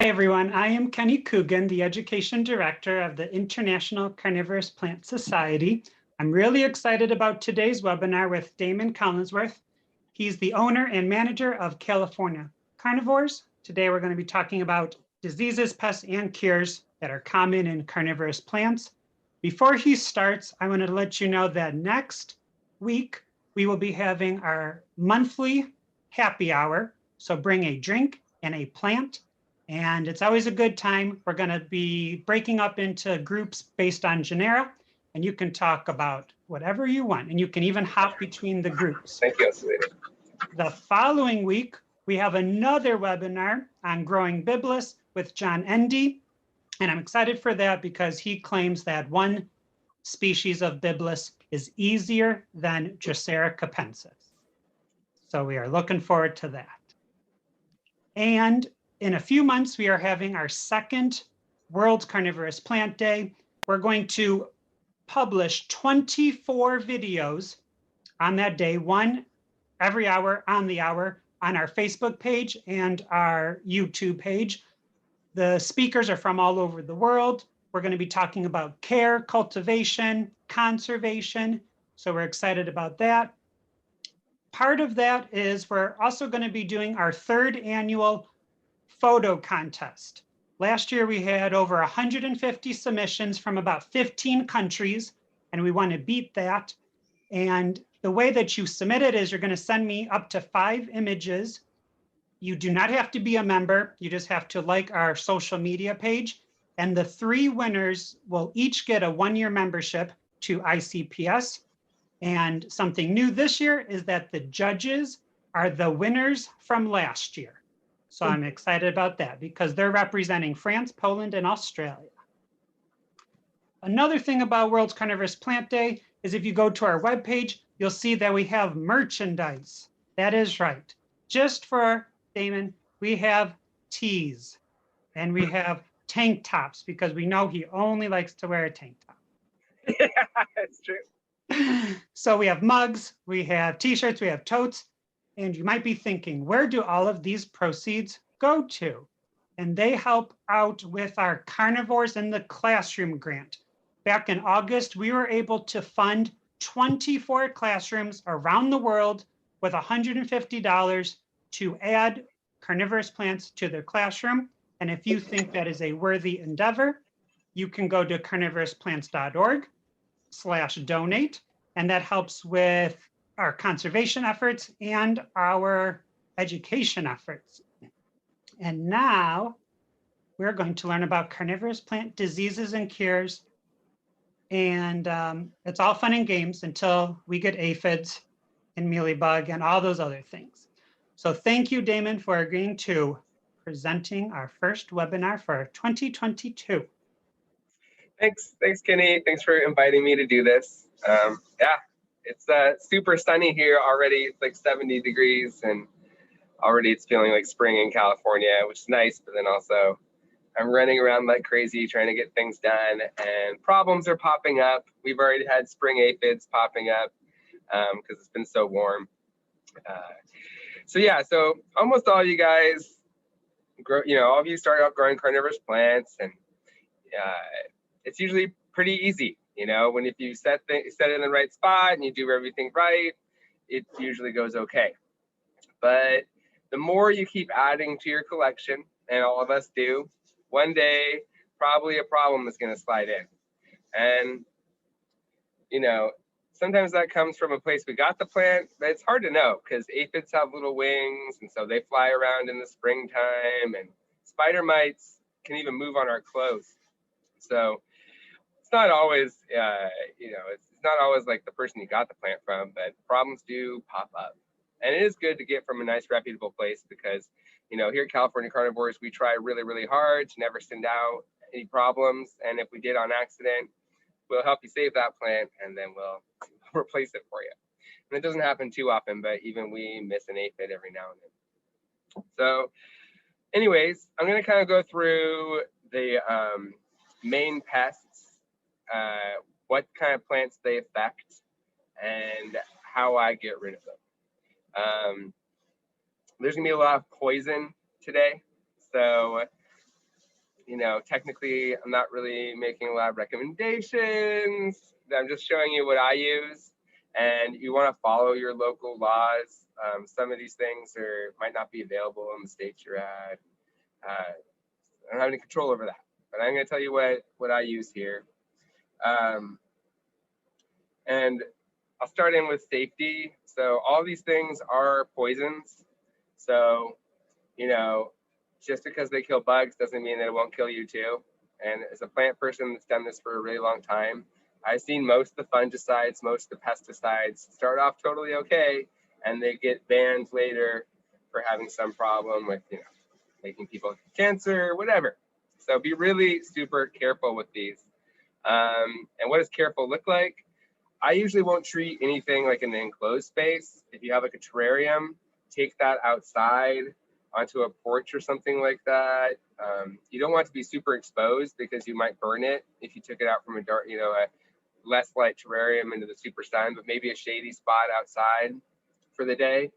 Hi everyone, I am Kenny Coogan, the Education Director of the International Carnivorous Plant Society. I'm really excited about today's webinar with Damon Collingsworth. He's the owner and manager of California Carnivores. Today we're going to be talking about diseases, pests, and cures that are common in carnivorous plants. Before he starts, I want to let you know that next week we will be having our monthly happy hour. So bring a drink and a plant. And it's always a good time. We're going to be breaking up into groups based on genera, and you can talk about whatever you want, and you can even hop between the groups. Thank you, sweetie. The following week, we have another webinar on growing Bibulus with John Endy, and I'm excited for that because he claims that one species of Bibulus is easier than Drosera capensis. So we are looking forward to that. And in a few months, we are having our second World Carnivorous Plant Day. We're going to publish 24 videos on that day, one every hour on the hour, on our Facebook page and our YouTube page. The speakers are from all over the world. We're going to be talking about care, cultivation, conservation. So we're excited about that. Part of that is we're also going to be doing our third annual photo contest. Last year, we had over 150 submissions from about 15 countries, and we want to beat that. And the way that you submit it is you're going to send me up to 5 images. You do not have to be a member. You just have to like our social media page. And the 3 winners will each get a 1-year membership to ICPS. And something new this year is that the judges are the winners from last year. So I'm excited about that because they're representing France, Poland, and Australia. Another thing about World's Carnivorous Plant Day is if you go to our webpage, you'll see that we have merchandise. That is right. Just for Damon, we have tees and we have tank tops because we know he only likes to wear a tank top. Yeah, that's true. So we have mugs, we have t-shirts, we have totes. And you might be thinking, where do all of these proceeds go to? And they help out with our Carnivores in the Classroom grant. Back in August, we were able to fund 24 classrooms around the world with $150 to add carnivorous plants to their classroom. And if you think that is a worthy endeavor, you can go to carnivorousplants.org/donate, and that helps with our conservation efforts and our education efforts. And now we're going to learn about carnivorous plant diseases and cures. And it's all fun and games until we get aphids and mealybug and all those other things. So thank you, Damon, for agreeing to presenting our first webinar for 2022. Thanks, Kenny. Thanks for inviting me to do this. Yeah, it's super sunny here already. It's like 70 degrees, and already it's feeling like spring in California, which is nice. But then also, I'm running around like crazy trying to get things done, and problems are popping up. We've already had spring aphids popping up because it's been so warm. So yeah, so almost all you guys grow, all of you start out growing carnivorous plants, and it's usually pretty easy. When if you set it in the right spot and you do everything right, it usually goes okay. But the more you keep adding to your collection, and all of us do, one day probably a problem is going to slide in. And sometimes that comes from a place we got the plant, but it's hard to know because aphids have little wings, and so they fly around in the springtime, and spider mites can even move on our clothes. So it's not always, it's not always like the person you got the plant from, but problems do pop up. And it is good to get from a nice, reputable place because, here at California Carnivores, we try really, really hard to never send out any problems. And if we did on accident, we'll help you save that plant, and then we'll replace it for you. And it doesn't happen too often, but even we miss an aphid every now and then. So anyways, I'm going to kind of go through the main pests, what kind of plants they affect, and how I get rid of them. There's gonna be a lot of poison today, so you know, technically I'm not really making a lot of recommendations. I'm just showing you what I use, and you want to follow your local laws. Some of these things might not be available in the state you're at. I don't have any control over that, but I'm going to tell you what I use here. And I'll start in with safety. So all these things are poisons. So, you know, just because they kill bugs doesn't mean that it won't kill you too. And as a plant person that's done this for a really long time, I've seen most of the fungicides, most of the pesticides start off totally okay, and they get banned later for having some problem with, you know, making people get cancer, whatever. So be really super careful with these. And what does careful look like? I usually won't treat anything like in an enclosed space. If you have like a terrarium, take that outside onto a porch or something like that. You don't want it to be super exposed because you might burn it if you took it out from a dark, you know, a less light terrarium into the super sun, but maybe a shady spot outside for the day.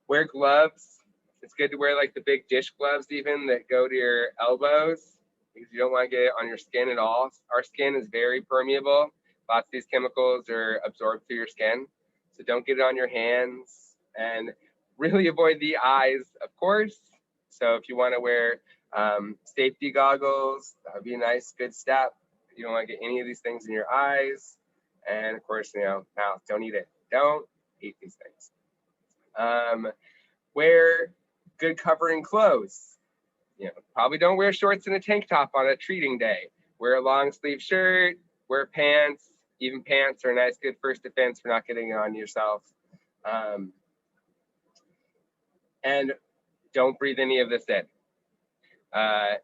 Wear gloves. It's good to wear like the big dish gloves even that go to your elbows because you don't want to get it on your skin at all. Our skin is very permeable. Lots of these chemicals are absorbed through your skin. So don't get it on your hands, and really avoid the eyes, of course. So if you want to wear safety goggles, that would be a nice, good step. You don't want to get any of these things in your eyes. And of course, you know, mouth, don't eat it. Don't eat these things. Wear good covering clothes. You know, probably don't wear shorts and a tank top on a treating day. Wear a long sleeve shirt, wear pants. Even pants are a nice, good first defense for not getting it on yourself. And don't breathe any of this in. I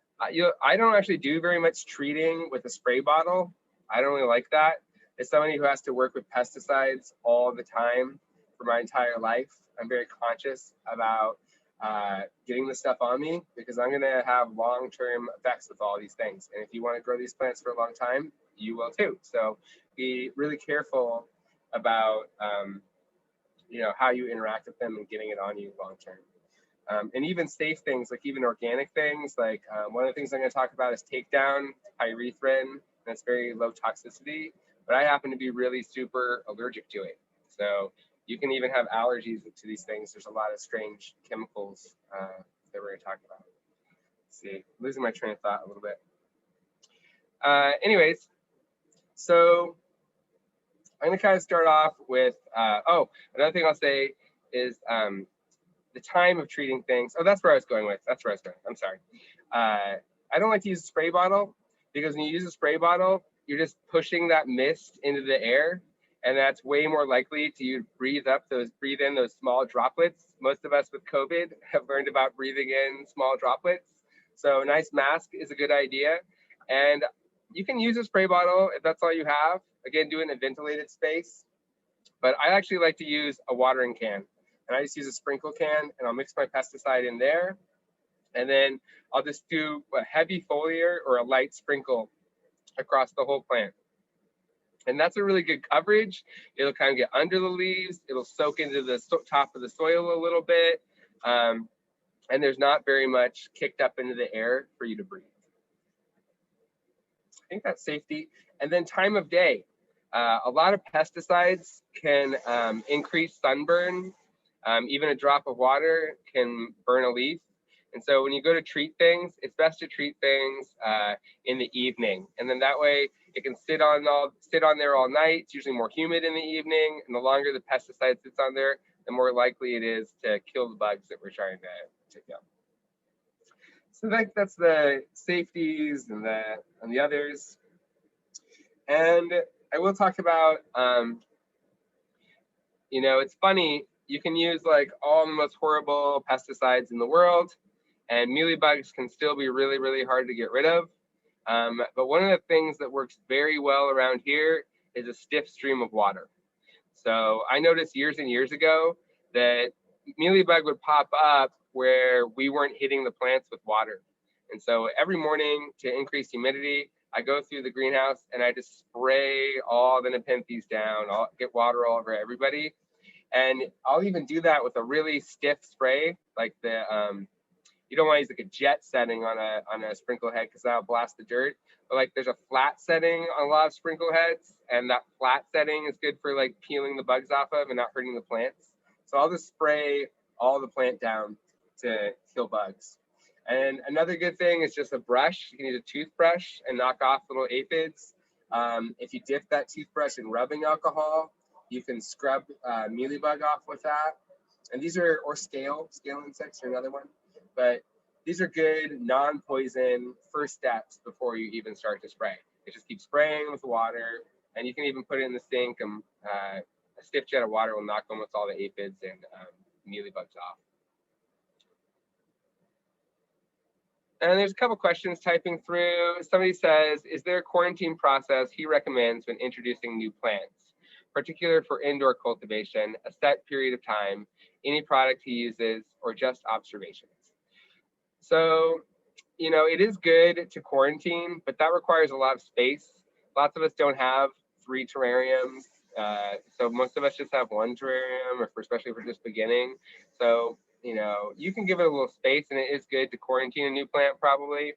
don't actually do very much treating with a spray bottle. I don't really like that. As somebody who has to work with pesticides all the time for my entire life, I'm very conscious about getting this stuff on me because I'm going to have long-term effects with all these things. And if you want to grow these plants for a long time, you will too. So be really careful about you know, how you interact with them and getting it on you long-term. And even safe things, like even organic things, like one of the things I'm going to talk about is TakeDown, pyrethrin. That's very low toxicity, but I happen to be really super allergic to it. So you can even have allergies to these things. There's a lot of strange chemicals that we're going to talk about. Let's see, losing my train of thought a little bit. Anyways, so I'm going to kind of start off with, oh, another thing I'll say is the time of treating things. Oh, that's where I was going with. That's where I was going. I'm sorry. I don't like to use a spray bottle because when you use a spray bottle, you're just pushing that mist into the air, and that's way more likely to breathe in those small droplets. Most of us with COVID have learned about breathing in small droplets. So a nice mask is a good idea. And you can use a spray bottle if that's all you have. Again, do it in a ventilated space. But I actually like to use a watering can. And I just use a sprinkle can, and I'll mix my pesticide in there. And then I'll just do a heavy foliar or a light sprinkle across the whole plant. And that's a really good coverage. It'll kind of get under the leaves. It'll soak into the top of the soil a little bit. And there's not very much kicked up into the air for you to breathe. I think that's safety. And then time of day. A lot of pesticides can increase sunburn. Even a drop of water can burn a leaf. And so when you go to treat things, it's best to treat things in the evening. And then that way it can sit on there all night. It's usually more humid in the evening. And the longer the pesticide sits on there, the more likely it is to kill the bugs that we're trying to kill. So that's the safeties and the others. And I will talk about, you know, it's funny, you can use like all the most horrible pesticides in the world, and mealybugs can still be really, really hard to get rid of. But one of the things that works very well around here is a stiff stream of water. So I noticed years and years ago that mealybug would pop up where we weren't hitting the plants with water. And so every morning to increase humidity, I go through the greenhouse and I just spray all the Nepenthes down, get water all over everybody. And I'll even do that with a really stiff spray, like the, you don't want to use like a jet setting on a sprinkle head because that'll blast the dirt. But like there's a flat setting on a lot of sprinkle heads, and that flat setting is good for like peeling the bugs off of and not hurting the plants. So I'll just spray all the plant down to kill bugs. And another good thing is just a brush. You can use a toothbrush and knock off little aphids. If you dip that toothbrush in rubbing alcohol, you can scrub mealybug off with that. And these are, or scale insects are another one. But these are good non-poison first steps before you even start to spray. You just keep spraying with water, and you can even put it in the sink, and a stiff jet of water will knock almost all the aphids and mealybugs off. And there's a couple questions typing through. Somebody says, is there a quarantine process he recommends when introducing new plants, particularly for indoor cultivation, a set period of time, any product he uses, or just observations? So, you know, it is good to quarantine, but that requires a lot of space. Lots of us don't have 3 terrariums. So most of us just have 1 terrarium, or especially if we're just beginning. So, you know, you can give it a little space, and it is good to quarantine a new plant probably.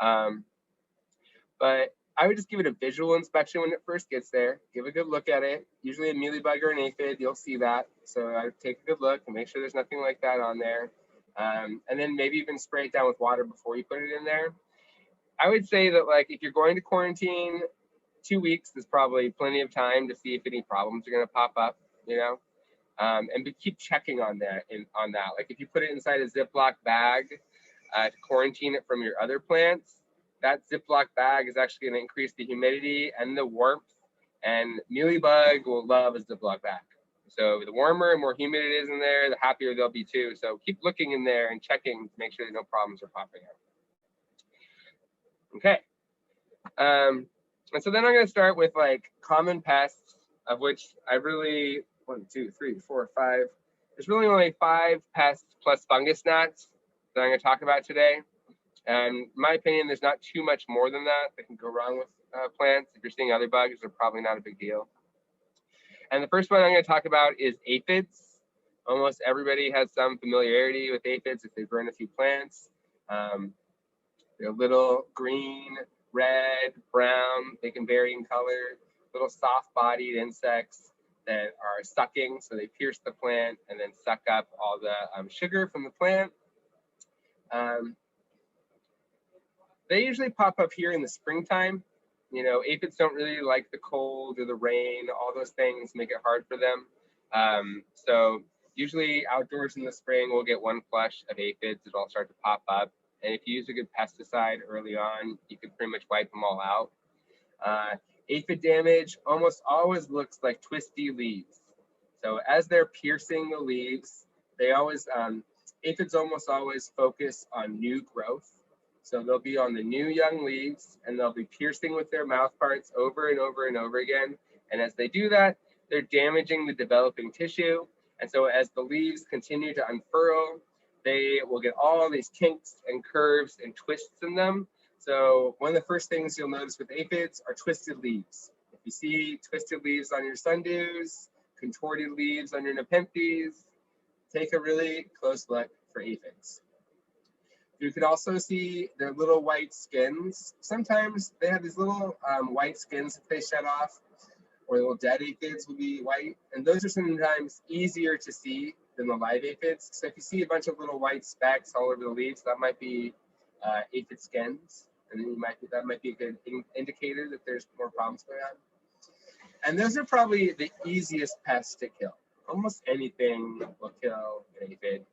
But I would just give it a visual inspection when it first gets there. Give a good look at it. Usually a mealybug or an aphid, you'll see that. So I would take a good look and make sure there's nothing like that on there. And then maybe even spray it down with water before you put it in there. I would say that, like, if you're going to quarantine, 2 weeks is probably plenty of time to see if any problems are going to pop up, you know. And keep checking on that. Like if you put it inside a Ziploc bag to quarantine it from your other plants, that Ziploc bag is actually going to increase the humidity and the warmth. And mealybug will love a Ziploc bag. So the warmer and more humid it is in there, the happier they'll be too. So keep looking in there and checking to make sure that no problems are popping up. Okay. And so then I'm going to start with like common pests, of which I really, 1, 2, 3, 4, 5. There's really only 5 pests plus fungus gnats that I'm going to talk about today. And in my opinion, there's not too much more than that can go wrong with plants. If you're seeing other bugs, they're probably not a big deal. And the first one I'm going to talk about is aphids. Almost everybody has some familiarity with aphids if they've grown a few plants. They're little green, red, brown. They can vary in color. Little soft-bodied insects that are sucking. So they pierce the plant and then suck up all the sugar from the plant. They usually pop up here in the springtime. You know, aphids don't really like the cold or the rain. All those things make it hard for them. So usually outdoors in the spring, we'll get 1 flush of aphids that all start to pop up. And if you use a good pesticide early on, you can pretty much wipe them all out. Aphid damage almost always looks like twisty leaves. So as they're piercing the leaves, they always, aphids almost always focus on new growth. So they'll be on the new young leaves, and they'll be piercing with their mouth parts over and over and over again. And as they do that, they're damaging the developing tissue. And so as the leaves continue to unfurl, they will get all these kinks and curves and twists in them. So one of the first things you'll notice with aphids are twisted leaves. If you see twisted leaves on your sundews, contorted leaves on your nepenthes, take a really close look for aphids. You can also see their little white skins. Sometimes they have these little white skins that they shed off, or little dead aphids will be white. And those are sometimes easier to see than the live aphids. So if you see a bunch of little white specks all over the leaves, that might be aphid skins. And then that might be a good indicator that there's more problems going on. And those are probably the easiest pests to kill. Almost anything will kill an aphid.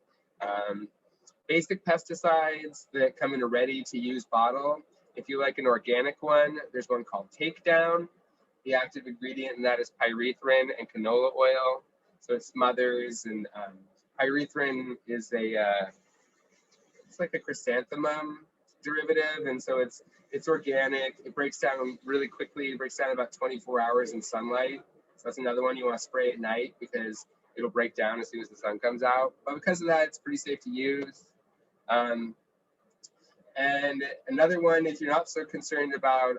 Basic pesticides that come in a ready-to-use bottle. If you like an organic one, there's one called TakeDown. The active ingredient in that is pyrethrin and canola oil. So it smothers, and pyrethrin is it's like a chrysanthemum derivative, and so it's organic. It breaks down really quickly. It breaks down in about 24 hours in sunlight. So that's another one you want to spray at night because it'll break down as soon as the sun comes out. But because of that, it's pretty safe to use. And another one, if you're not so concerned about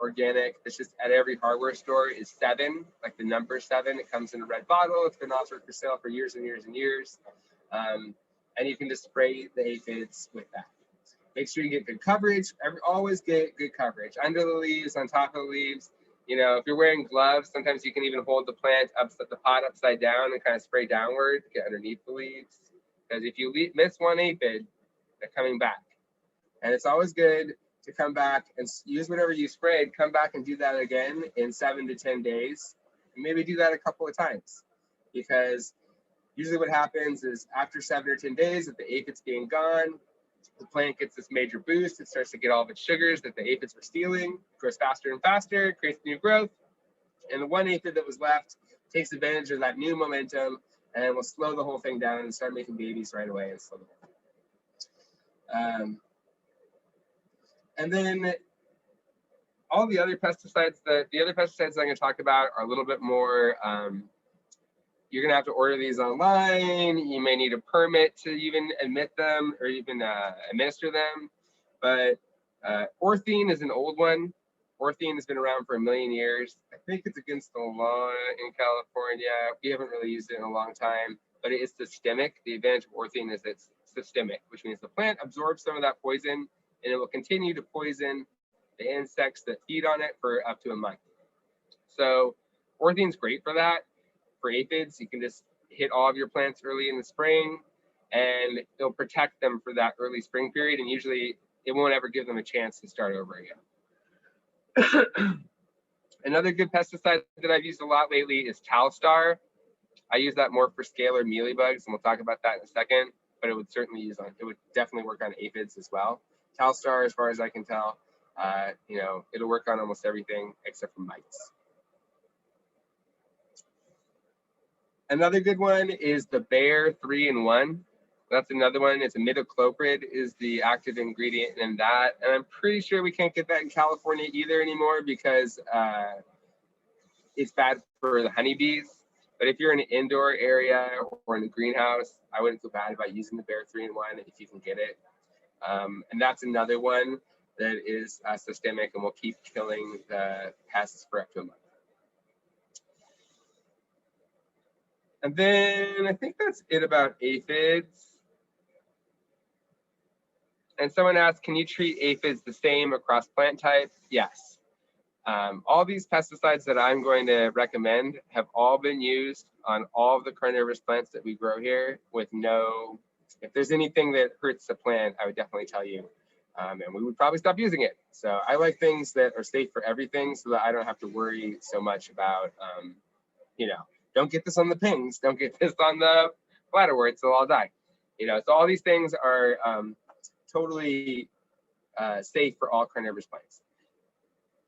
organic, it's just at every hardware store, is 7, like the number 7. It comes in a red bottle. It's been offered for sale for years and years and years. and you can just spray the aphids with that. Make sure you get good coverage. Always get good coverage under the leaves, on top of the leaves. You know, if you're wearing gloves, sometimes you can even hold the plant the pot upside down and kind of spray downward, get underneath the leaves. Because if you miss one aphid, they're coming back. And it's always good to come back and use whatever you sprayed, come back and do that again in 7 to 10 days. And maybe do that a couple of times. Because usually what happens is after 7 or 10 days, if the aphids being gone, the plant gets this major boost. It starts to get all of its sugars that the aphids were stealing, grows faster and faster, creates new growth. And the one aphid that was left takes advantage of that new momentum and will slow the whole thing down and start making babies right away and slow the whole thing. And then all the other pesticides, the other pesticides I'm going to talk about are a little bit more, you're going to have to order these online. You may need a permit to even admit them or even administer them. But Orthene is an old one. Orthene has been around for 1 million years. I think it's against the law in California. We haven't really used it in a long time, but it is systemic. The advantage of Orthene is it's systemic, which means the plant absorbs some of that poison and it will continue to poison the insects that feed on it for up to a month. So Orthene's great for that. For aphids, you can just hit all of your plants early in the spring and it'll protect them for that early spring period. And usually it won't ever give them a chance to start over again. Another good pesticide that I've used a lot lately is TalStar. I use that more for scalar mealybugs, and we'll talk about that in a second, but it would definitely work on aphids as well. TalStar, as far as I can tell, you know, it'll work on almost everything except for mites. Another good one is the Bayer 3-in-1. That's another one. It's imidacloprid is the active ingredient in that. And I'm pretty sure we can't get that in California either anymore because it's bad for the honeybees. But if you're in an indoor area or in a greenhouse, I wouldn't feel bad about using the Bayer 3-in-1 if you can get it. And that's another one that is systemic and will keep killing the pests for up to a month. And then I think that's it about aphids. And someone asked, can you treat aphids the same across plant types? Yes. All these pesticides that I'm going to recommend have all been used on all of the carnivorous plants that we grow here with no, if there's anything that hurts the plant, I would definitely tell you. And we would probably stop using it. So I like things that are safe for everything so that I don't have to worry so much about, you know, don't get this on the pings, don't get this on the bladderworts, they'll all die. You know, so all these things are totally safe for all carnivorous plants.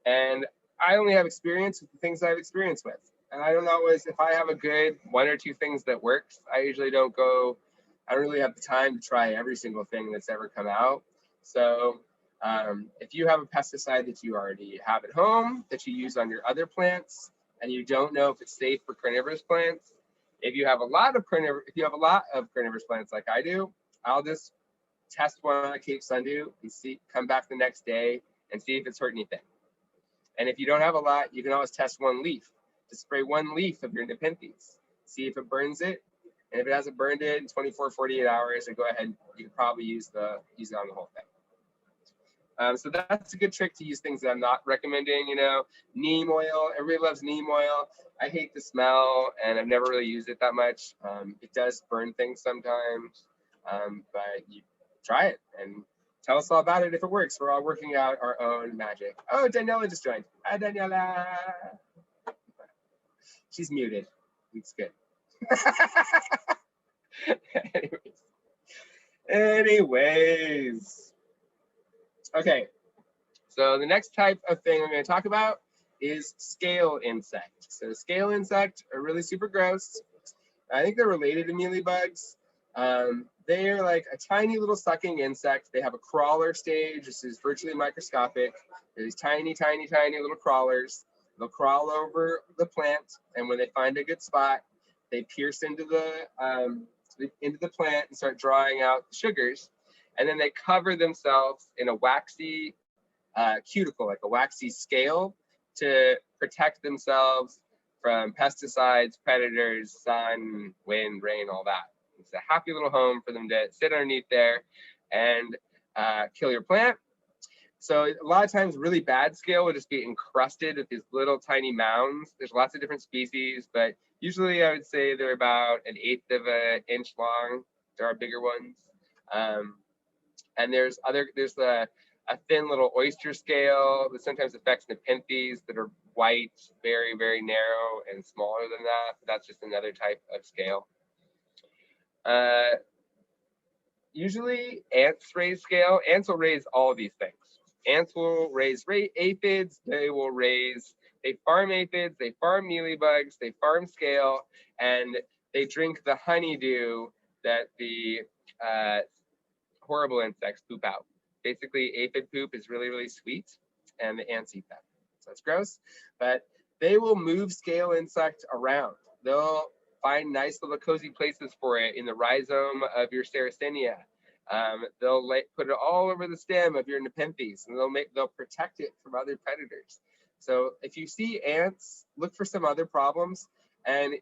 And I only have experience with the things I've experienced with. And I don't always, if I have a good 1 or 2 things that works, I usually don't really have the time to try every single thing that's ever come out. So if you have a pesticide that you already have at home that you use on your other plants, and you don't know if it's safe for carnivorous plants, if you have a lot of carnivorous plants like I do, I'll just test one on a Cape Sundew and come back the next day and see if it's hurt anything. And if you don't have a lot, you can always test one leaf. Just spray one leaf of your Nepenthes, see if it burns it. And if it hasn't burned it in 24, 48 hours, then go ahead, you can probably use it on the whole thing. So that's a good trick to use things that I'm not recommending, you know. Neem oil, everybody loves neem oil. I hate the smell and I've never really used it that much. It does burn things sometimes, but you try it and tell us all about it if it works. We're all working out our own magic. Oh, Daniela just joined. Hi, Daniela. She's muted. It's good. Anyways. Okay, so the next type of thing I'm going to talk about is scale insect. So scale insect are really super gross. I think they're related to mealybugs. They're like a tiny little sucking insect. They have a crawler stage. This is virtually microscopic. They're these tiny, tiny, tiny little crawlers. They'll crawl over the plant, and when they find a good spot, they pierce into the plant and start drawing out the sugars. And then they cover themselves in a waxy cuticle, like a waxy scale, to protect themselves from pesticides, predators, sun, wind, rain, all that. It's a happy little home for them to sit underneath there and kill your plant. So a lot of times really bad scale will just be encrusted with these little tiny mounds. There's lots of different species, but usually I would say they're about 1/8 of an inch long. There are bigger ones. And there's a thin little oyster scale that sometimes affects Nepenthes that are white, very, very narrow and smaller than that. That's just another type of scale. Usually ants raise scale. Ants will raise all of these things. Ants will raise aphids, they farm aphids, they farm mealybugs, they farm scale, and they drink the honeydew that the horrible insects poop out. Basically, aphid poop is really, really sweet, and the ants eat that. So it's gross, but they will move scale insect around. They'll find nice little cozy places for it in the rhizome of your Sarracenia. They'll put it all over the stem of your Nepenthes, and they'll protect it from other predators. So if you see ants, look for some other problems. And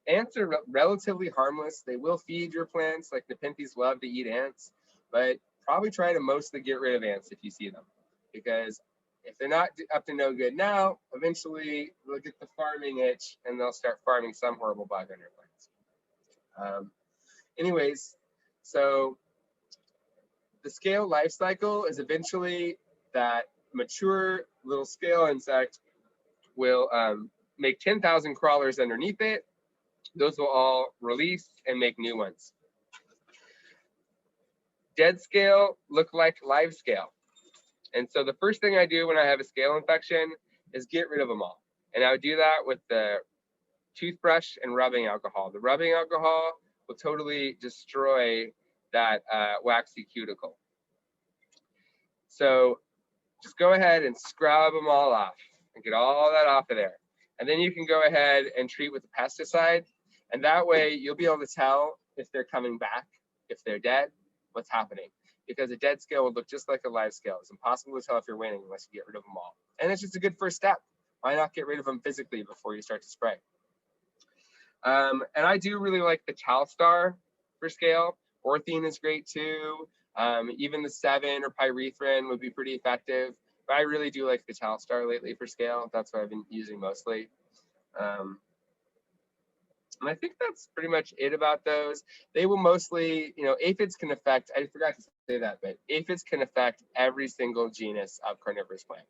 ants are relatively harmless. They will feed your plants, like Nepenthes love to eat ants, but probably try to mostly get rid of ants if you see them, because if they're not up to no good now, eventually they'll get the farming itch and they'll start farming some horrible bug on your plants. Anyways, so the scale life cycle is eventually that mature little scale insect will make 10,000 crawlers underneath it. Those will all release and make new ones. Dead scale look like live scale. And so the first thing I do when I have a scale infection is get rid of them all. And I would do that with the toothbrush and rubbing alcohol. The rubbing alcohol will totally destroy that waxy cuticle. So just go ahead and scrub them all off and get all that off of there. And then you can go ahead and treat with a pesticide. And that way you'll be able to tell if they're coming back, if they're dead, what's happening. Because a dead scale will look just like a live scale. It's impossible to tell if you're winning unless you get rid of them all. And it's just a good first step. Why not get rid of them physically before you start to spray? And I do really like the TalStar for scale. Orthene is great too. Even the 7 or pyrethrin would be pretty effective. But I really do like the TalStar lately for scale. That's what I've been using mostly. And I think that's pretty much it about those. They will mostly, aphids can affect, I forgot to say that, but aphids can affect every single genus of carnivorous plant.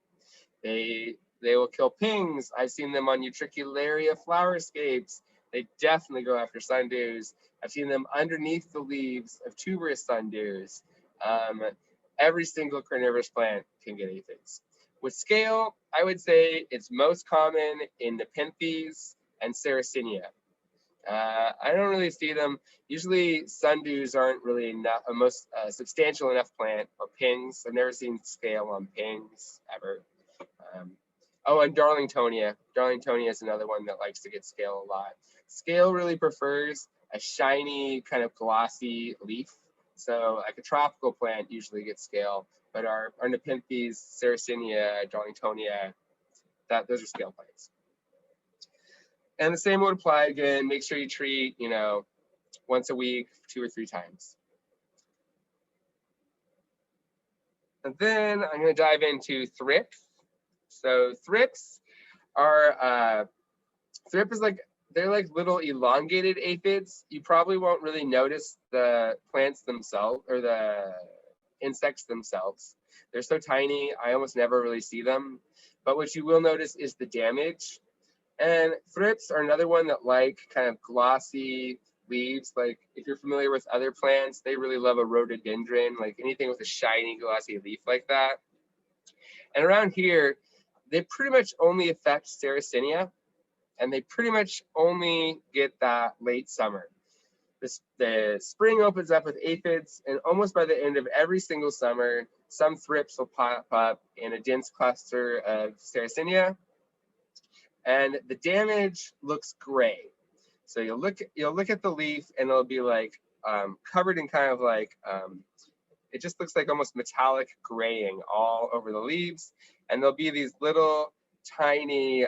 They will kill pings. I've seen them on Utricularia flowerscapes. They definitely go after sundews. I've seen them underneath the leaves of tuberous sundews. Every single carnivorous plant can get aphids. With scale, I would say it's most common in Nepenthes and Sarracenia. I don't really see them. Usually sundews aren't really enough, a most substantial enough plant, or pings. I've never seen scale on pings ever. Oh, and Darlingtonia. Darlingtonia is another one that likes to get scale a lot. Scale really prefers a shiny, kind of glossy leaf. So like a tropical plant usually gets scale, but our Nepenthes, Sarracenia, Darlingtonia, those are scale plants. And the same would apply again. Make sure you treat, once a week, 2 or 3 times. And then I'm going to dive into thrips. So thrips are, they're like little elongated aphids. You probably won't really notice the plants themselves or the insects themselves. They're so tiny, I almost never really see them. But what you will notice is the damage. And thrips are another one that like kind of glossy leaves. Like if you're familiar with other plants, they really love a rhododendron, like anything with a shiny glossy leaf like that. And around here, they pretty much only affect Sarracenia, and they pretty much only get that late summer. The spring opens up with aphids, and almost by the end of every single summer, some thrips will pop up in a dense cluster of Sarracenia. And the damage looks gray. So you'll look at the leaf and it'll be like covered in kind of like, it just looks like almost metallic graying all over the leaves. And there'll be these little tiny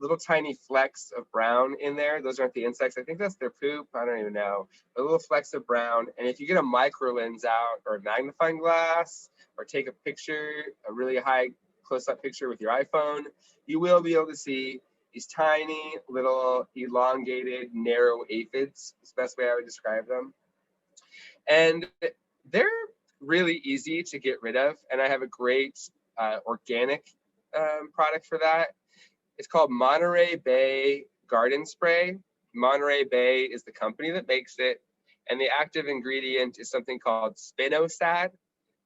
little tiny flecks of brown in there. Those aren't the insects. I think that's their poop. I don't even know. A little flecks of brown. And if you get a micro lens out or a magnifying glass or take a picture, a really high close-up picture with your iPhone, you will be able to see these tiny little elongated narrow aphids. That's the best way I would describe them. And they're really easy to get rid of. And I have a great organic product for that. It's called Monterey Bay Garden Spray. Monterey Bay is the company that makes it. And the active ingredient is something called spinosad.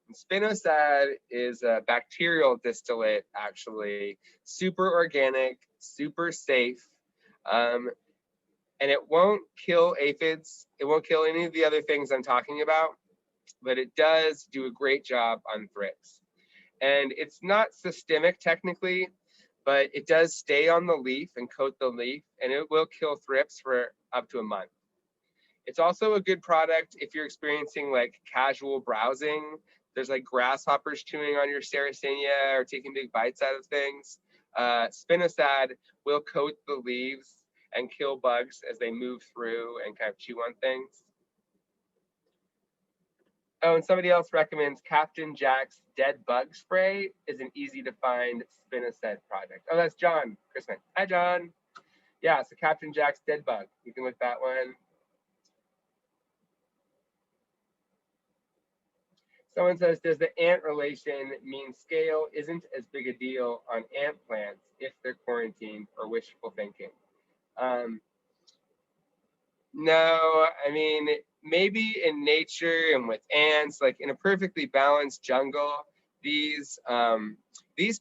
And spinosad is a bacterial distillate, actually, super organic, super safe. And it won't kill aphids. It won't kill any of the other things I'm talking about, but it does do a great job on thrips. And it's not systemic technically, but it does stay on the leaf and coat the leaf, and it will kill thrips for up to a month. It's also a good product if you're experiencing like casual browsing. There's like grasshoppers chewing on your Sarracenia or taking big bites out of things. Spinosad will coat the leaves and kill bugs as they move through and kind of chew on things. Oh, and somebody else recommends Captain Jack's Dead Bug Spray is an easy to find spinosad product. Oh, that's John Chrisman. Hi, John. Yeah, so Captain Jack's Dead Bug. You can look that one. Someone says, does the ant relation mean scale isn't as big a deal on ant plants if they're quarantined, or wishful thinking? No, I mean, maybe in nature and with ants, like in a perfectly balanced jungle, these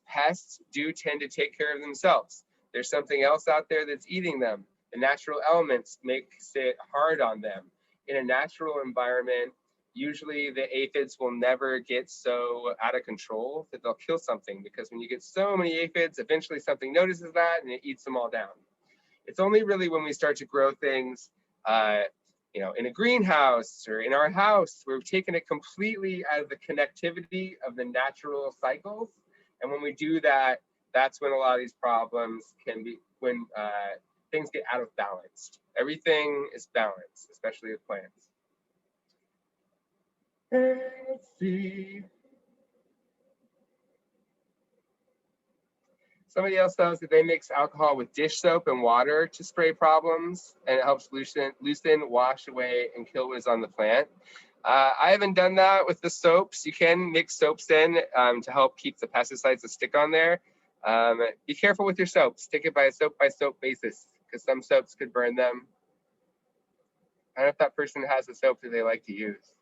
pests do tend to take care of themselves. There's something else out there that's eating them. The natural elements makes it hard on them. In a natural environment, usually the aphids will never get so out of control that they'll kill something, because when you get so many aphids, eventually something notices that and it eats them all down. It's only really when we start to grow things in a greenhouse or in our house, we're taking it completely out of the connectivity of the natural cycles. And when we do that, that's when a lot of these problems can be, when things get out of balance. Everything is balanced, especially with plants. Let's see. Somebody else knows that they mix alcohol with dish soap and water to spray problems, and it helps loosen, wash away, and kill what is on the plant. I haven't done that with the soaps. You can mix soaps in to help keep the pesticides that stick on there. Be careful with your soaps. Take it by soap basis, because some soaps could burn them. I don't know if that person has a soap that they like to use.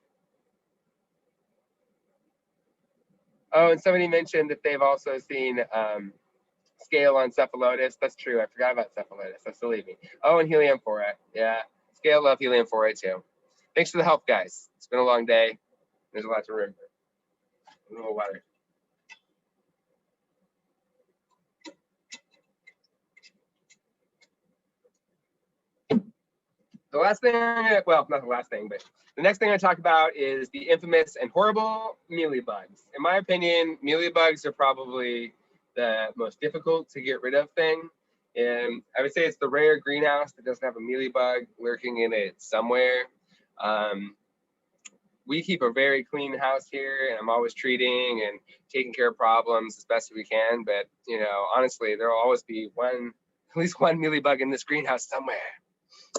Oh, and somebody mentioned that they've also seen scale on cephalotus. That's true. I forgot about cephalotus. That's believe me. Oh, and helianthora. Yeah, scale love helianthora too. Thanks for the help, guys. It's been a long day. There's a lot to remember. A little water. The last thing, well, not the last thing, but the next thing I talk about is the infamous and horrible mealybugs. In my opinion, mealybugs are probably the most difficult to get rid of thing. And I would say it's the rare greenhouse that doesn't have a mealybug lurking in it somewhere. We keep a very clean house here, and I'm always treating and taking care of problems as best as we can. But, honestly, there will always be at least one mealybug in this greenhouse somewhere.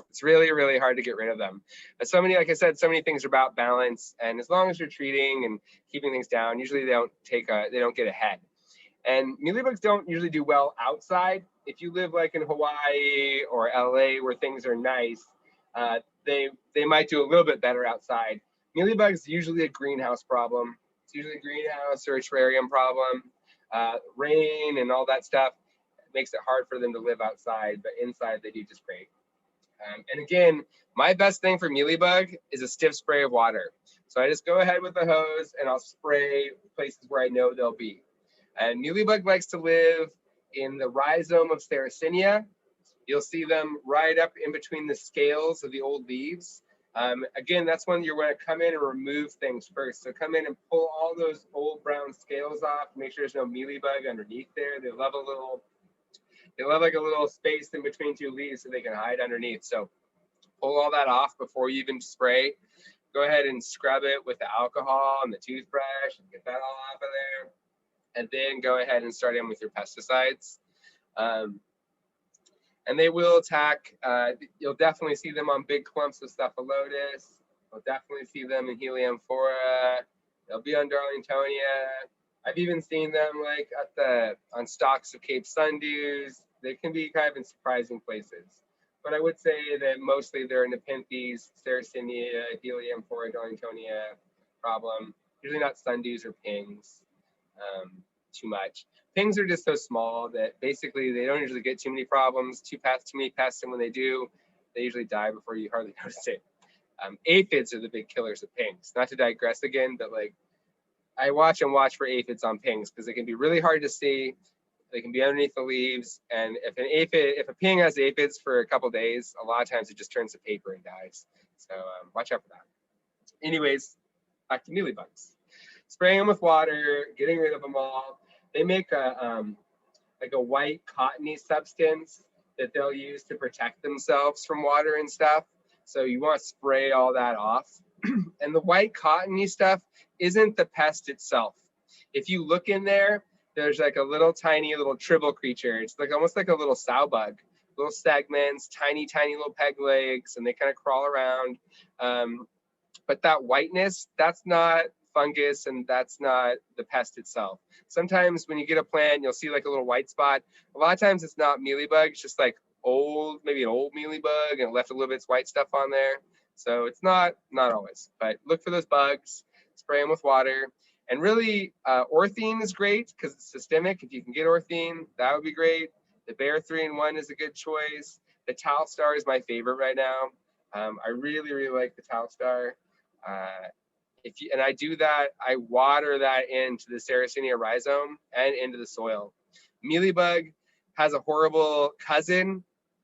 It's really, really hard to get rid of them. But like I said, so many things are about balance. And as long as you're treating and keeping things down, usually they don't get ahead. And mealybugs don't usually do well outside. If you live like in Hawaii or LA where things are nice, they might do a little bit better outside. Mealybugs usually a greenhouse problem. It's usually a greenhouse or a terrarium problem. Rain and all that stuff makes it hard for them to live outside, but inside they do just great. And again, my best thing for mealybug is a stiff spray of water. So I just go ahead with the hose and I'll spray places where I know they'll be. And mealybug likes to live in the rhizome of Sarracenia. You'll see them right up in between the scales of the old leaves. Again, that's when you're going to come in and remove things first. So come in and pull all those old brown scales off. Make sure there's no mealybug underneath there. They They love like a little space in between two leaves so they can hide underneath. So pull all that off before you even spray. Go ahead and scrub it with the alcohol and the toothbrush and get that all off of there. And then go ahead and start in with your pesticides. And they will attack, you'll definitely see them on big clumps of Staphylococcus. You'll definitely see them in Helianthora. They'll be on Darlingtonia. I've even seen them like on stalks of Cape Sundews. They can be kind of in surprising places. But I would say that mostly they're in Nepenthes, Sarracenia, Helianthora, Darlingtonia problem. Usually not sundews or pings too much. Pings are just so small that basically they don't usually get too many problems, too many pests, and when they do, they usually die before you hardly notice it. Aphids are the big killers of pings. Not to digress again, but like I watch for aphids on pings because they can be really hard to see. They can be underneath the leaves, and if a ping has aphids for a couple days, a lot of times it just turns to paper and dies. So watch out for that. Anyways, back to mealybugs. Spraying them with water, getting rid of them all. They make like a white cottony substance that they'll use to protect themselves from water and stuff. So you want to spray all that off. And the white cottony stuff isn't the pest itself. If you look in there, there's like a little tiny little tribble creature. It's like almost like a little sow bug, little segments, tiny little peg legs, and they kind of crawl around. But that whiteness, that's not fungus, and that's not the pest itself. Sometimes when you get a plant, you'll see like a little white spot. A lot of times it's not mealybug, it's just like maybe an old mealybug, and it left a little bit of white stuff on there. So it's not always, but look for those bugs, spray them with water. And really, Orthene is great because it's systemic. If you can get Orthene, that would be great. The Bear 3-in-1 is a good choice. The TalStar is my favorite right now. I really like the TalStar. And I do that, I water that into the Sarracenia rhizome and into the soil. Mealybug has a horrible cousin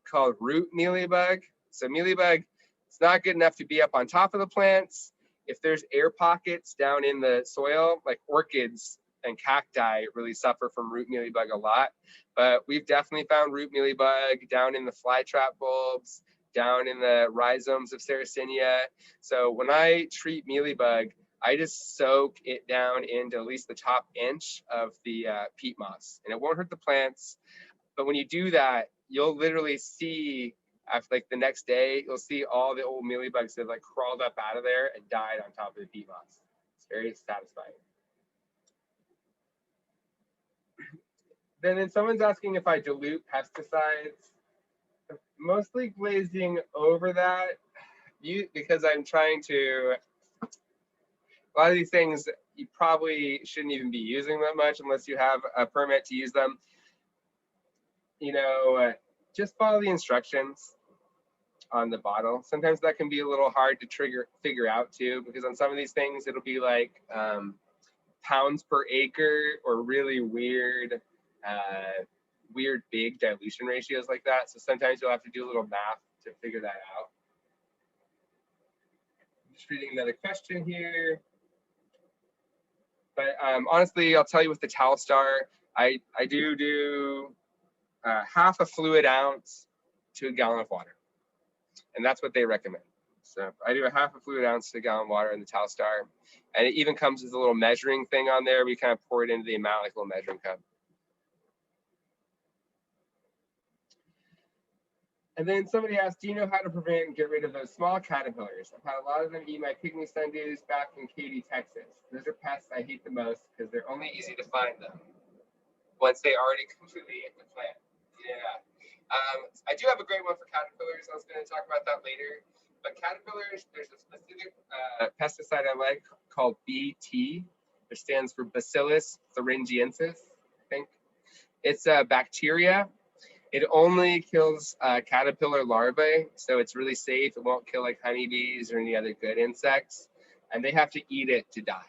called root mealybug. So mealybug, it's not good enough to be up on top of the plants. If there's air pockets down in the soil, like orchids and cacti really suffer from root mealybug a lot. But we've definitely found root mealybug down in the flytrap bulbs, down in the rhizomes of Sarracenia. So when I treat mealybug, I just soak it down into at least the top inch of the peat moss, and it won't hurt the plants. But when you do that, you'll literally see, after like the next day, you'll see all the old mealybugs that like crawled up out of there and died on top of the peat moss. It's very satisfying. Then someone's asking if I dilute pesticides. Mostly glazing over that, because I'm trying to, a lot of these things you probably shouldn't even be using that much unless you have a permit to use them. You know, just follow the instructions on the bottle. Sometimes that can be a little hard to figure out too, because on some of these things it'll be like pounds per acre or really weird big dilution ratios like that. So sometimes you'll have to do a little math to figure that out. Just reading another question here. But honestly, I'll tell you with the TalStar, I do half a fluid ounce to a gallon of water. And that's what they recommend. So I do a half a fluid ounce to a gallon of water in the TalStar. And it even comes with a little measuring thing on there. We kind of pour it into the amount like a little measuring cup. And then somebody asked, do you know how to prevent and get rid of those small caterpillars? I've had a lot of them eat my pygmy sundews back in Katy, Texas. Those are pests I hate the most because they're only easy to find them once they already completely ate the plant. Yeah. I do have a great one for caterpillars. I was going to talk about that later. But caterpillars, there's a specific pesticide I like called BT, which stands for Bacillus thuringiensis, I think. It's a bacteria. It only kills caterpillar larvae, so it's really safe. It won't kill like honeybees or any other good insects, and they have to eat it to die.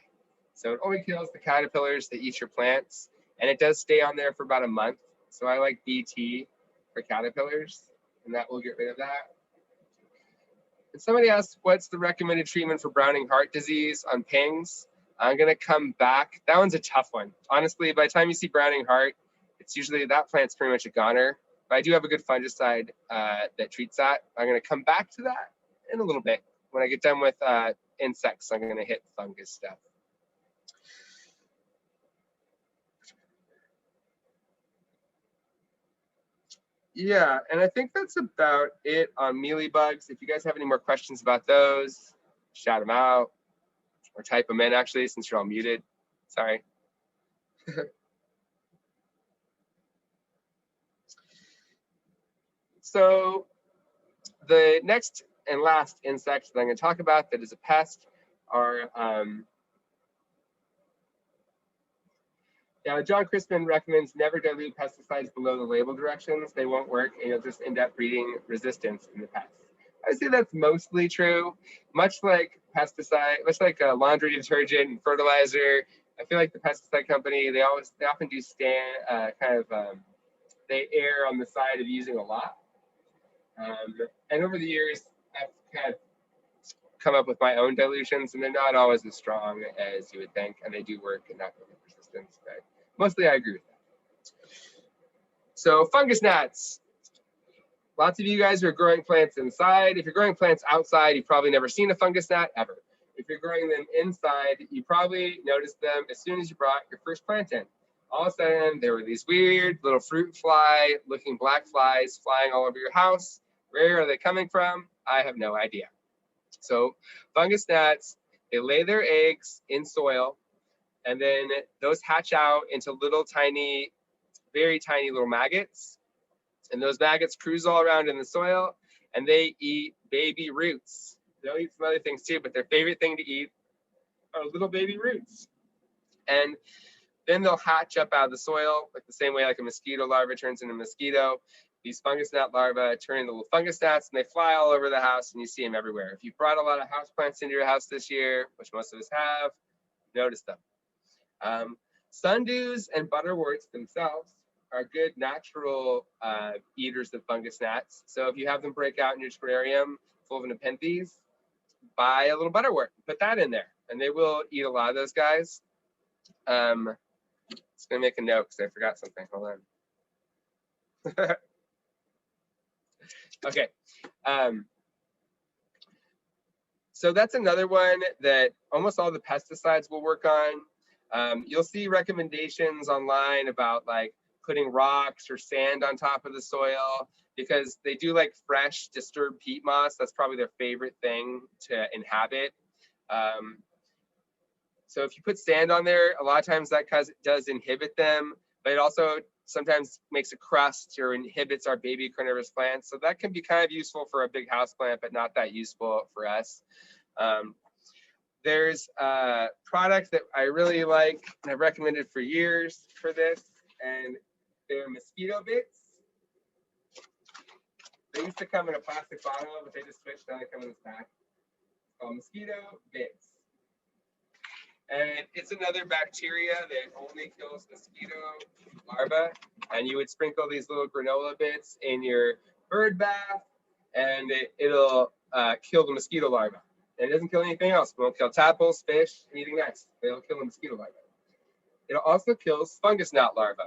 So it only kills the caterpillars that eat your plants, and it does stay on there for about a month. So I like BT for caterpillars, and that will get rid of that. And somebody asked, what's the recommended treatment for browning heart disease on pings? I'm going to come back. That one's a tough one. Honestly, by the time you see browning heart, it's usually that plant's pretty much a goner. But I do have a good fungicide that treats that. I'm going to come back to that in a little bit. When I get done with insects, I'm going to hit fungus stuff. Yeah, and I think that's about it on mealybugs. If you guys have any more questions about those, shout them out or type them in, actually, since you're all muted. Sorry. So the next and last insect that I'm going to talk about that is a pest are John Crispin recommends never dilute pesticides below the label directions. They won't work, and you'll just end up breeding resistance in the pests. I would say that's mostly true. Much like pesticide, much like laundry detergent and fertilizer, I feel like the pesticide company, they often do they err on the side of using a lot. And over the years, I've kind of come up with my own dilutions, and they're not always as strong as you would think, and they do work in that resistance. But mostly, I agree with that. So fungus gnats. Lots of you guys are growing plants inside. If you're growing plants outside, you've probably never seen a fungus gnat ever. If you're growing them inside, you probably noticed them as soon as you brought your first plant in. All of a sudden, there were these weird little fruit fly looking black flies flying all over your house. Where are they coming from? I have no idea. So fungus gnats, they lay their eggs in soil, and then those hatch out into little tiny, very tiny little maggots. And those maggots cruise all around in the soil, and they eat baby roots. They'll eat some other things too, but their favorite thing to eat are little baby roots. And then they'll hatch up out of the soil, like the same way like a mosquito larva turns into a mosquito. These fungus gnat larvae turn into little fungus gnats, and they fly all over the house, and you see them everywhere. If you brought a lot of houseplants into your house this year, which most of us have, notice them. Sundews and butterworts themselves are good natural eaters of fungus gnats. So if you have them break out in your terrarium full of nepenthes, buy a little butterwort, put that in there, and they will eat a lot of those guys. Just gonna make a note because I forgot something. Hold on. Okay. So that's another one that almost all the pesticides will work on. You'll see recommendations online about like putting rocks or sand on top of the soil because they do like fresh disturbed peat moss. That's probably their favorite thing to inhabit. So if you put sand on there, a lot of times that does inhibit them, but it also sometimes makes a crust or inhibits our baby carnivorous plants. So that can be kind of useful for a big house plant, but not that useful for us. There's a product that I really like and I've recommended for years for this, and they're Mosquito Bits. They used to come in a plastic bottle, but they just switched out and come in this pack. It's called Mosquito Bits. And it's another bacteria that only kills mosquito larvae. And you would sprinkle these little granola bits in your bird bath, and it'll kill the mosquito larvae. And it doesn't kill anything else. It won't kill tadpoles, fish, anything nice. It'll kill the mosquito larvae. It also kills fungus gnat larvae.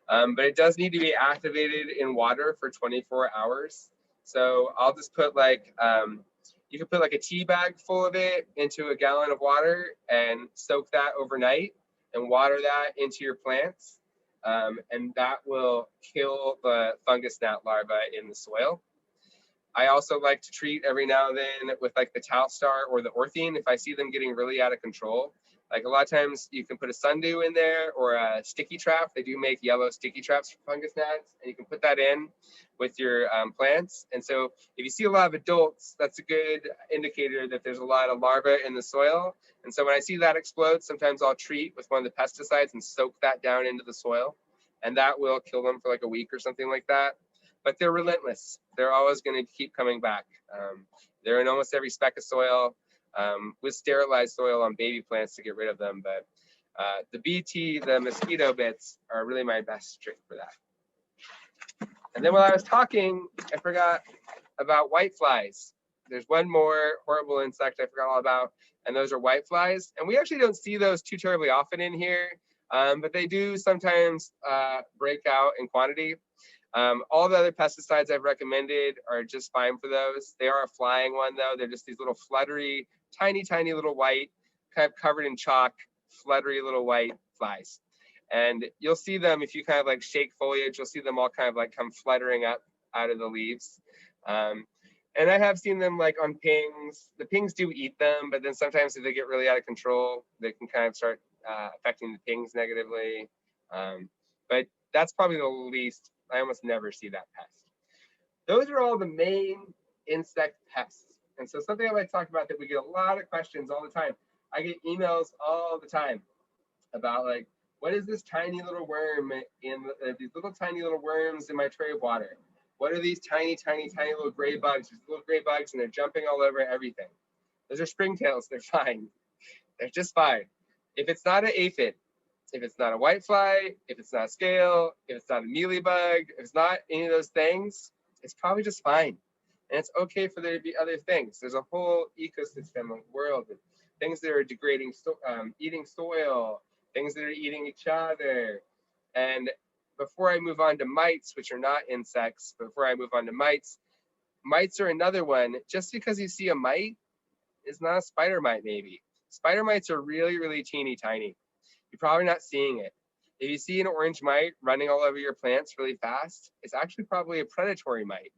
But it does need to be activated in water for 24 hours. So I'll just put like, you can put like a tea bag full of it into a gallon of water and soak that overnight and water that into your plants. And that will kill the fungus gnat larvae in the soil. I also like to treat every now and then with like the TalStar or the Orthene if I see them getting really out of control. Like a lot of times you can put a sundew in there or a sticky trap. They do make yellow sticky traps for fungus gnats, and you can put that in with your plants. And so if you see a lot of adults, that's a good indicator that there's a lot of larvae in the soil. And so when I see that explode, sometimes I'll treat with one of the pesticides and soak that down into the soil, and that will kill them for like a week or something like that. But they're relentless. They're always going to keep coming back. They're in almost every speck of soil. With sterilized soil on baby plants to get rid of them, but the mosquito bits are really my best trick for that. And then while I was talking, I forgot about whiteflies. There's one more horrible insect I forgot all about, and those are whiteflies. And we actually don't see those too terribly often in here, but they do sometimes break out in quantity. All the other pesticides I've recommended are just fine for those. They are a flying one though. They're just these little fluttery, tiny, tiny little white, kind of covered in chalk, fluttery little white flies. And you'll see them if you kind of like shake foliage, you'll see them all kind of like come fluttering up out of the leaves. And I have seen them like on pings. The pings do eat them, but then sometimes if they get really out of control, they can kind of start affecting the pings negatively. But that's probably the least. I almost never see that pest. Those are all the main insect pests. And so something I might talk about that we get a lot of questions all the time. I get emails all the time about like, what is this tiny little worm in these little tiny little worms in my tray of water? What are these tiny, tiny, tiny little gray bugs? These little gray bugs, and they're jumping all over everything. Those are springtails. They're fine. They're just fine. If it's not an aphid, if it's not a whitefly, if it's not a scale, if it's not a mealybug, if it's not any of those things, it's probably just fine. And it's okay for there to be other things. There's a whole ecosystem of world, things that are degrading, eating soil, things that are eating each other. And before I move on to mites, which are not insects, before I move on to mites, mites are another one. Just because you see a mite is not a spider mite, maybe. Spider mites are really, really teeny tiny. You're probably not seeing it. If you see an orange mite running all over your plants really fast, it's actually probably a predatory mite.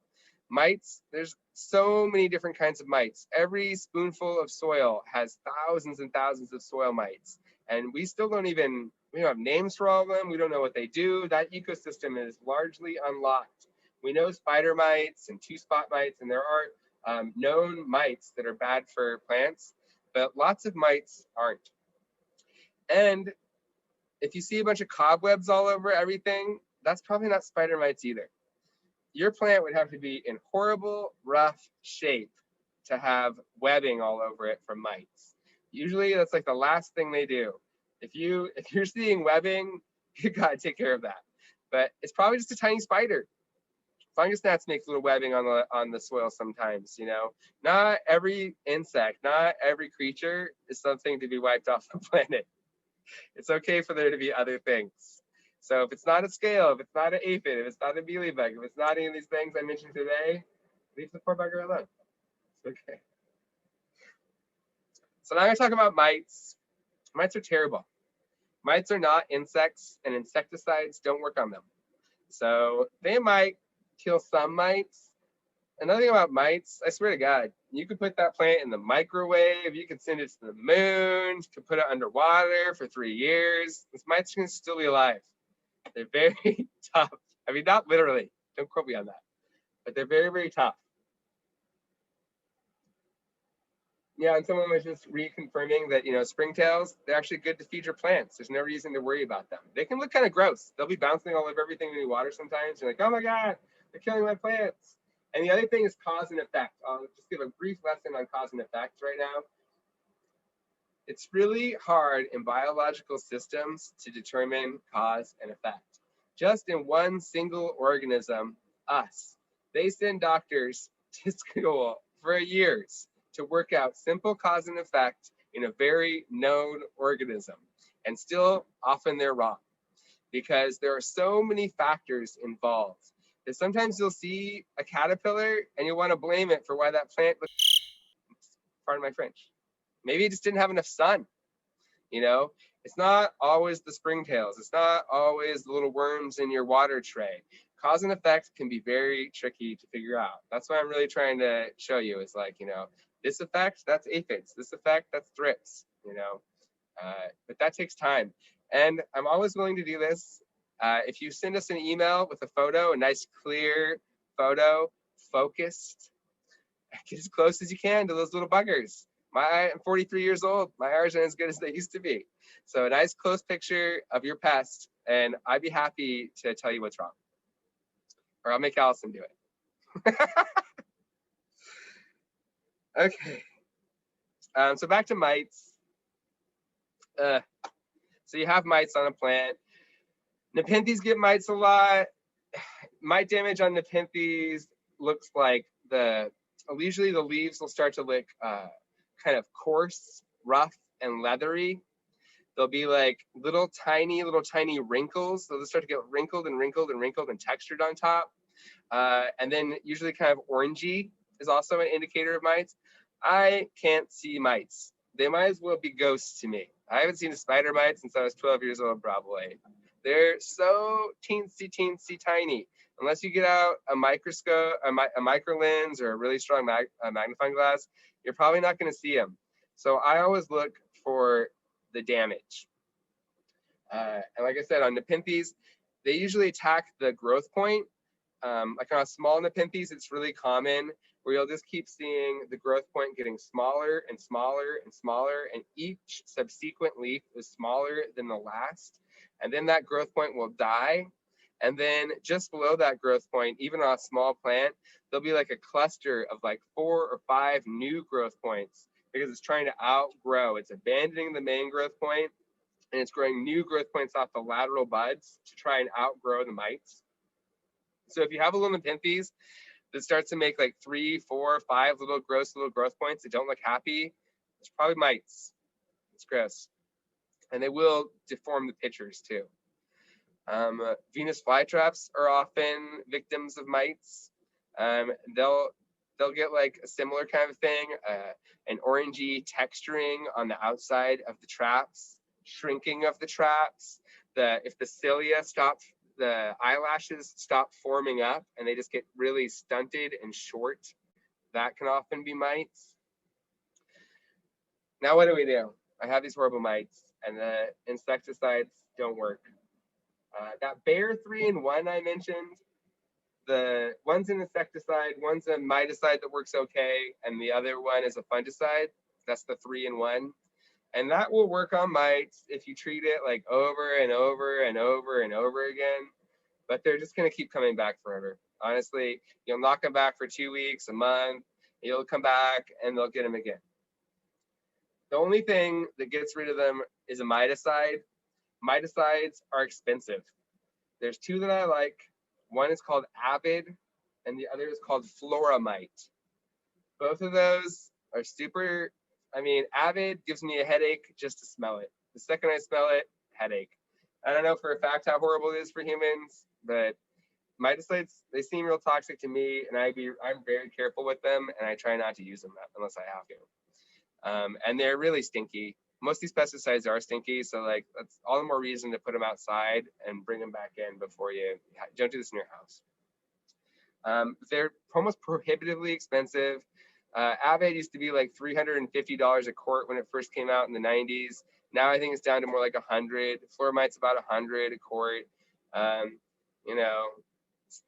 Mites, there's so many different kinds of mites. Every spoonful of soil has thousands and thousands of soil mites. And we still don't have names for all of them. We don't know what they do. That ecosystem is largely unlocked. We know spider mites and two-spot mites, and there are known mites that are bad for plants, but lots of mites aren't. And if you see a bunch of cobwebs all over everything, that's probably not spider mites either. Your plant would have to be in horrible, rough shape to have webbing all over it from mites. Usually that's like the last thing they do. If you're seeing webbing, you gotta take care of that. But it's probably just a tiny spider. Fungus gnats make little webbing on the soil sometimes, you know. Not every insect, not every creature is something to be wiped off the planet. It's okay for there to be other things. So if it's not a scale, if it's not an aphid, if it's not a mealybug, if it's not any of these things I mentioned today, leave the poor bugger alone. It's okay. So now I'm going to talk about mites. Mites are terrible. Mites are not insects, and insecticides don't work on them. So they might kill some mites. Another thing about mites, I swear to God, you could put that plant in the microwave, you could send it to the moon, you could put it underwater for 3 years. These mites can still be alive. They're very tough. I mean, not literally, don't quote me on that, but they're very, very tough. Yeah, and someone was just reconfirming that, you know, springtails, they're actually good to feed your plants. There's no reason to worry about them. They can look kind of gross. They'll be bouncing all over everything when you water sometimes. You're like, oh my God, they're killing my plants. And the other thing is cause and effect. I'll just give a brief lesson on cause and effect right now. It's really hard in biological systems to determine cause and effect. Just in one single organism, us, they send doctors to school for years to work out simple cause and effect in a very known organism. And still, often they're wrong because there are so many factors involved. That sometimes you'll see a caterpillar and you'll want to blame it for why that plant looks, pardon my French. Maybe it just didn't have enough sun, you know? It's not always the springtails. It's not always the little worms in your water tray. Cause and effect can be very tricky to figure out. That's what I'm really trying to show you is like, you know, this effect, that's aphids. This effect, that's thrips, you know? But that takes time. And I'm always willing to do this. If you send us an email with a photo, a nice clear photo, focused, get as close as you can to those little buggers. I'm 43 years old. My eyes aren't as good as they used to be. So a nice close picture of your pest, and I'd be happy to tell you what's wrong. Or I'll make Allison do it. Okay. So back to mites. So you have mites on a plant. Nepenthes get mites a lot. Mite damage on Nepenthes looks like usually the leaves will start to look kind of coarse, rough, and leathery. There'll be like little tiny wrinkles. They'll just start to get wrinkled and textured on top. And then usually kind of orangey is also an indicator of mites. I can't see mites. They might as well be ghosts to me. I haven't seen a spider mite since I was 12 years old, probably. They're so teensy tiny. Unless you get out a microscope, a micro lens, or a really strong magnifying glass, you're probably not going to see them. So I always look for the damage. And like I said, on Nepenthes, they usually attack the growth point. Like on a small Nepenthes, it's really common where you'll just keep seeing the growth point getting smaller and smaller and smaller, and each subsequent leaf is smaller than the last. And then that growth point will die. And then just below that growth point, even on a small plant, there'll be like a cluster of like 4 or 5 new growth points because it's trying to outgrow. It's abandoning the main growth point and it's growing new growth points off the lateral buds to try and outgrow the mites. So if you have a little Nepenthes that starts to make like 3, 4, 5 little gross little growth points that don't look happy, it's probably mites. It's gross. And they will deform the pictures too. Venus flytraps are often victims of mites. They'll get like a similar kind of thing, an orangey texturing on the outside of the traps, shrinking of the traps. If the cilia stop, the eyelashes stop forming up and they just get really stunted and short, that can often be mites. Now what do? I have these horrible mites and the insecticides don't work. That Bayer 3-in-1 I mentioned, the one's an insecticide, one's a miticide that works okay, and the other one is a fungicide. That's the 3-in-1. And that will work on mites if you treat it like over and over and over and over again. But they're just going to keep coming back forever. Honestly, you'll knock them back for 2 weeks, a month, you'll come back and they'll get them again. The only thing that gets rid of them is a miticide. Miticides are expensive. There's 2 that I like. One is called Avid and the other is called Floramite. Both of those are super, Avid gives me a headache just to smell it. The second I smell it, headache. I don't know for a fact how horrible it is for humans, but miticides, they seem real toxic to me, and I'm very careful with them, and I try not to use them unless I have to. And they're really stinky. Most of these pesticides are stinky, so like that's all the more reason to put them outside and bring them back in before you don't do this in your house. They're almost prohibitively expensive. Avid used to be like $350 a quart when it first came out in the 90s. Now I think it's down to more like 100. Floramite's about 100 a quart.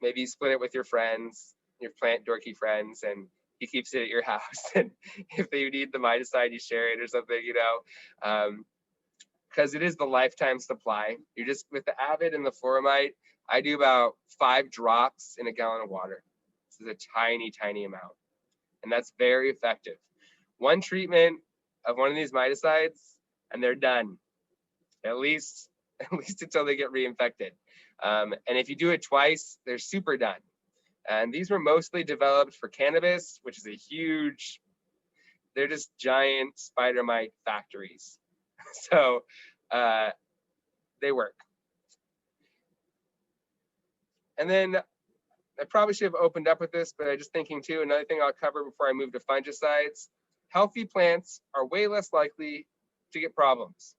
Maybe you split it with your friends, your plant dorky friends, and he keeps it at your house. And if you need the miticide, you share it or something, because it is the lifetime supply. You're just with the Avid and the Floramite, I do about 5 drops in a gallon of water. This is a tiny, tiny amount. And that's very effective. One treatment of one of these miticides and they're done, at least until they get reinfected. And if you do it twice, they're super done. And these were mostly developed for cannabis, which is they're just giant spider mite factories. So they work. And then I probably should have opened up with this, but I'm just thinking too, another thing I'll cover before I move to fungicides. Healthy plants are way less likely to get problems.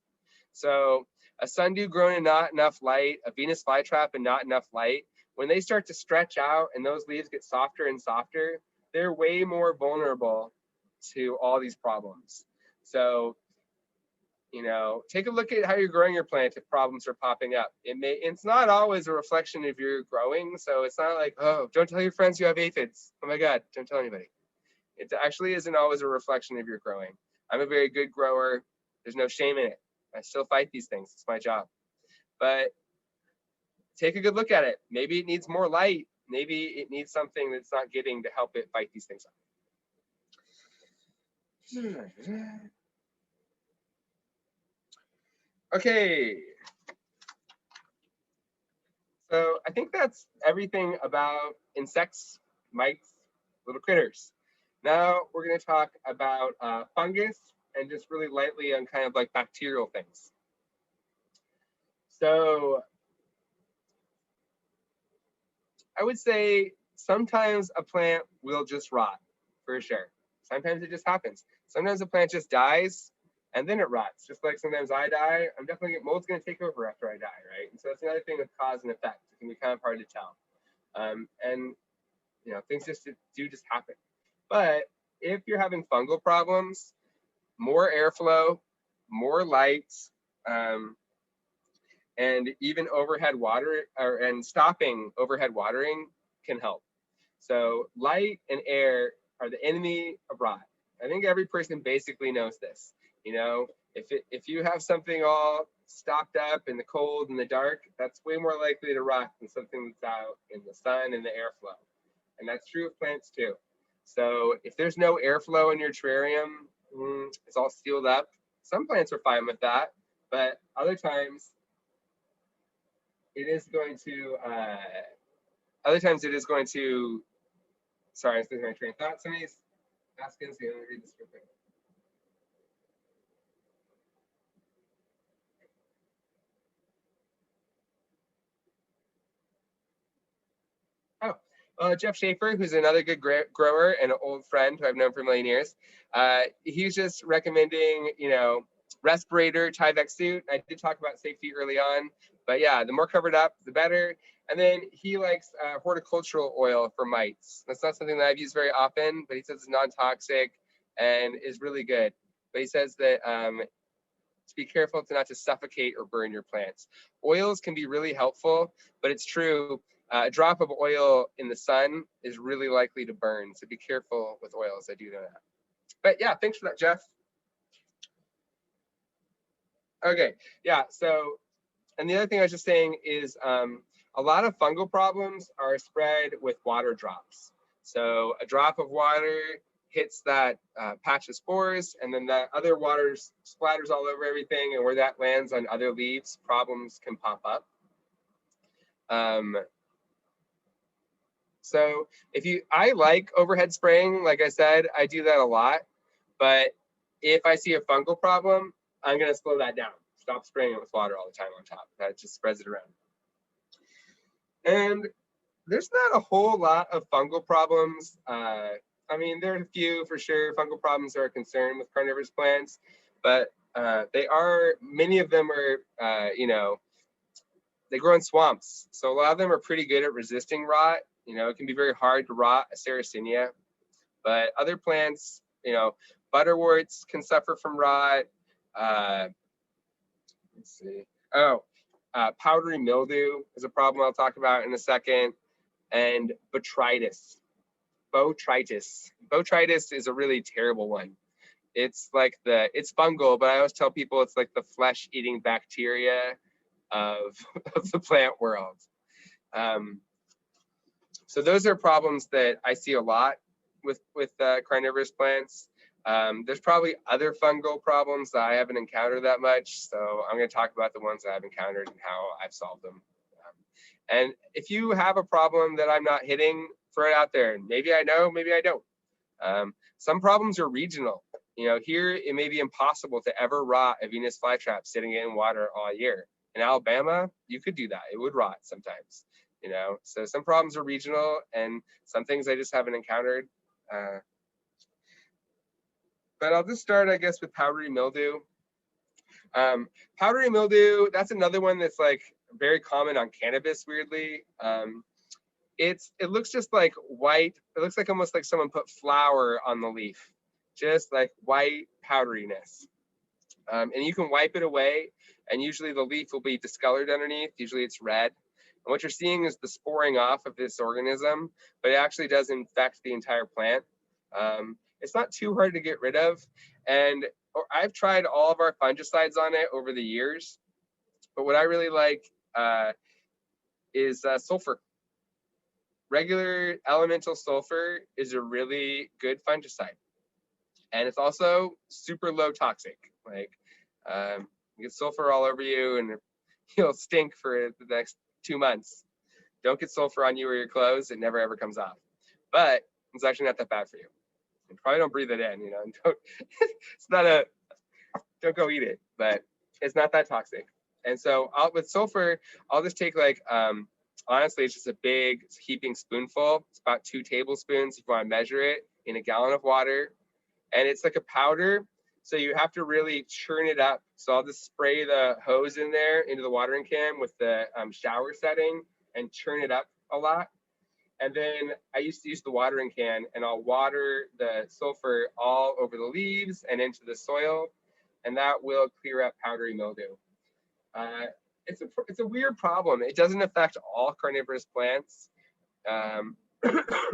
So a sundew grown in not enough light, a Venus flytrap and not enough light, when they start to stretch out and those leaves get softer and softer, they're way more vulnerable to all these problems. So, take a look at how you're growing your plant if problems are popping up. It's not always a reflection of your growing. So it's not like, oh, don't tell your friends you have aphids. Oh my God, don't tell anybody. It actually isn't always a reflection of your growing. I'm a very good grower. There's no shame in it. I still fight these things. It's my job. But take a good look at it. Maybe it needs more light. Maybe it needs something that's not getting to help it fight these things up. Okay. So I think that's everything about insects, mites, little critters. Now we're going to talk about fungus and just really lightly on kind of like bacterial things. So I would say sometimes a plant will just rot, for sure. Sometimes it just happens. Sometimes a plant just dies and then it rots. Just like sometimes I die, mold's gonna take over after I die, right? And so that's another thing with cause and effect. It can be kind of hard to tell. And you know, things just happen. But if you're having fungal problems, more airflow, more light, and even overhead water and stopping overhead watering can help. So light and air are the enemy of rot. I think every person basically knows this. You know, if you have something all stocked up in the cold and the dark, that's way more likely to rot than something that's out in the sun and the airflow. And that's true of plants too. So if there's no airflow in your terrarium, it's all sealed up. Some plants are fine with that, but other times it is going to, sorry, I was losing my train of thought. Somebody's asking, so let me read this real quick. Jeff Schaefer, who's another good grower and an old friend who I've known for a million years, he's just recommending, you know, respirator, Tyvek suit. I did talk about safety early on, but yeah, the more covered up, the better. And then he likes horticultural oil for mites. That's not something that I've used very often, but he says it's non-toxic and is really good. But he says that to be careful not to suffocate or burn your plants. Oils can be really helpful, but it's true. A drop of oil in the sun is really likely to burn. So be careful with oils. I do know that. But yeah, thanks for that, Jeff. Okay, yeah, so, and the other thing I was just saying is a lot of fungal problems are spread with water drops. So a drop of water hits that patch of spores, and then that other water splatters all over everything, and where that lands on other leaves, problems can pop up. So I like overhead spraying, like I said, I do that a lot, but if I see a fungal problem, I'm gonna slow that down. Stop spraying it with water all the time on top. That just spreads it around. And there's not a whole lot of fungal problems. I mean, there are a few for sure. Fungal problems are a concern with carnivorous plants, but many of them are, you know, they grow in swamps. So a lot of them are pretty good at resisting rot. You know, it can be very hard to rot a Sarracenia, but other plants, you know, butterworts can suffer from rot. Let's see. Powdery mildew is a problem I'll talk about in a second, and botrytis. Botrytis is a really terrible one. It's it's fungal, but I always tell people it's like the flesh-eating bacteria of the plant world. So those are problems that I see a lot with carnivorous plants. There's probably other fungal problems that I haven't encountered that much, so I'm going to talk about the ones that I've encountered and how I've solved them. And if you have a problem that I'm not hitting, throw it out there. Maybe I know, maybe I don't. Some problems are regional. You know, here it may be impossible to ever rot a Venus flytrap sitting in water all year. In Alabama, you could do that. It would rot sometimes, you know. So some problems are regional, and some things I just haven't encountered. But I'll just start, I guess, with powdery mildew. Powdery mildew, that's another one that's like very common on cannabis, weirdly. It looks just like white. It looks like almost like someone put flour on the leaf, just like white powderiness. And you can wipe it away, and usually the leaf will be discolored underneath. Usually it's red. And what you're seeing is the sporing off of this organism, but it actually does infect the entire plant. It's not too hard to get rid of. And I've tried all of our fungicides on it over the years, but what I really like is sulfur. Regular elemental sulfur is a really good fungicide. And it's also super low toxic. Like you get sulfur all over you and you'll stink for the next 2 months. Don't get sulfur on you or your clothes. It never ever comes off. But it's actually not that bad for you. And probably don't breathe it in, you know. Don't go eat it, but it's not that toxic. And so with sulfur, I'll just take like, honestly, it's just a big heaping spoonful. It's about 2 tablespoons if you want to measure it in a gallon of water. And it's like a powder. So you have to really churn it up. So I'll just spray the hose in there into the watering can with the shower setting and churn it up a lot. And then I used to use the watering can, and I'll water the sulfur all over the leaves and into the soil, and that will clear up powdery mildew. It's a weird problem. It doesn't affect all carnivorous plants.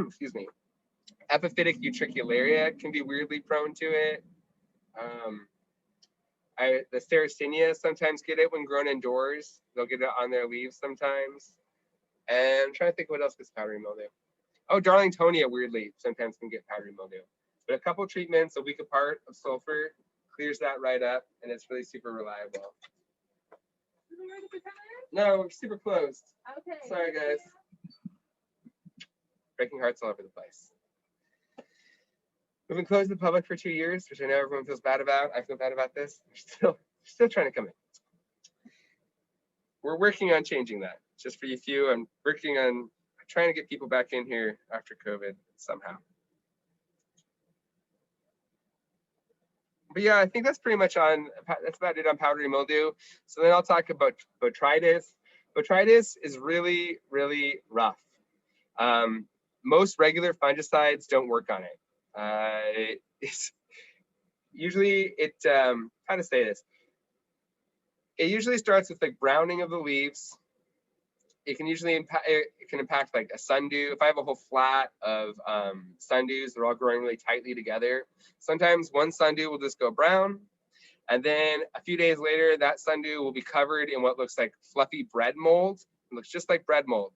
Excuse me. Epiphytic utricularia can be weirdly prone to it. The Sarracenia sometimes get it when grown indoors. They'll get it on their leaves sometimes. And I'm trying to think what else gets powdery mildew. Oh, Darlingtonia weirdly sometimes can get powdery mildew. But a couple treatments a week apart of sulfur clears that right up, and it's really super reliable. No, we're super closed. Okay. Sorry, guys. Breaking hearts all over the place. We've been closed to the public for 2 years, which I know everyone feels bad about. I feel bad about this. We're still trying to come in. We're working on changing that. Just for you few, I'm working on trying to get people back in here after COVID somehow. But yeah, I think that's pretty much that's about it on powdery mildew. So then I'll talk about botrytis. Botrytis is really, really rough. Most regular fungicides don't work on it. It's usually how to say this? It usually starts with like browning of the leaves. It can usually impact like a sundew. If I have a whole flat of sundews, they're all growing really tightly together. Sometimes one sundew will just go brown, and then a few days later, that sundew will be covered in what looks like fluffy bread mold. It looks just like bread mold,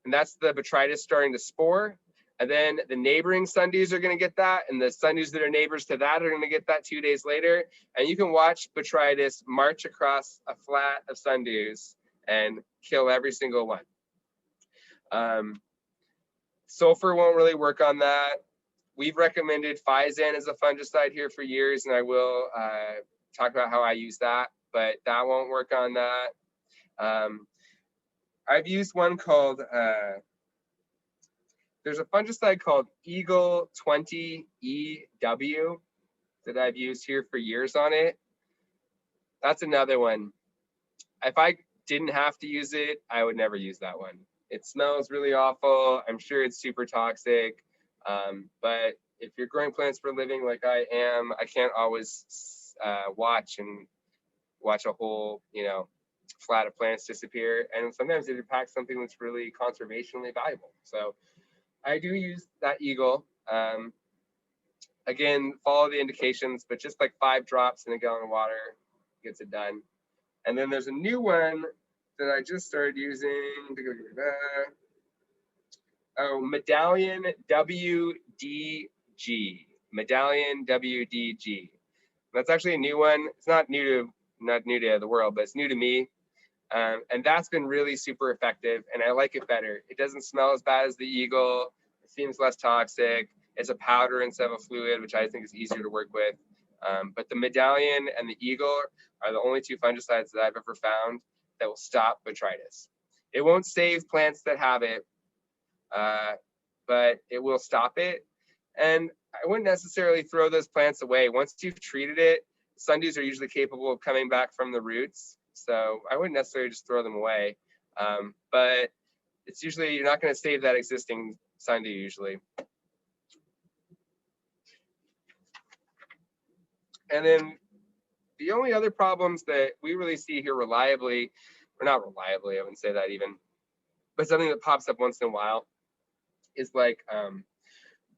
and that's the botrytis starting to spore. And then the neighboring sundews are going to get that, and the sundews that are neighbors to that are going to get that 2 days later. And you can watch botrytis march across a flat of sundews and kill every single one. Sulfur won't really work on that. We've recommended Phizan as a fungicide here for years, and I will talk about how I use that, but that won't work on that. I've used one called, there's a fungicide called Eagle 20 EW that I've used here for years on it. That's another one. If I didn't have to use it, I would never use that one. It smells really awful. I'm sure it's super toxic. But if you're growing plants for a living like I am, I can't always watch a whole, flat of plants disappear. And sometimes it impacts something that's really conservationally valuable. So I do use that Eagle. Again, follow the indications, but just like 5 drops in a gallon of water gets it done. And then there's a new one that I just started using. Oh, Medallion WDG. Medallion WDG. That's actually a new one. It's not new to the world, but it's new to me. And that's been really super effective, and I like it better. It doesn't smell as bad as the Eagle. It seems less toxic. It's a powder instead of a fluid, which I think is easier to work with. But the Medallion and the Eagle are the only 2 fungicides that I've ever found that will stop botrytis. It won't save plants that have it, but it will stop it. And I wouldn't necessarily throw those plants away. Once you've treated it, sundews are usually capable of coming back from the roots. So I wouldn't necessarily just throw them away. But it's usually, you're not going to save that existing sundew usually. And then the only other problems that we really see here reliably, or not reliably, I wouldn't say that even, but something that pops up once in a while is like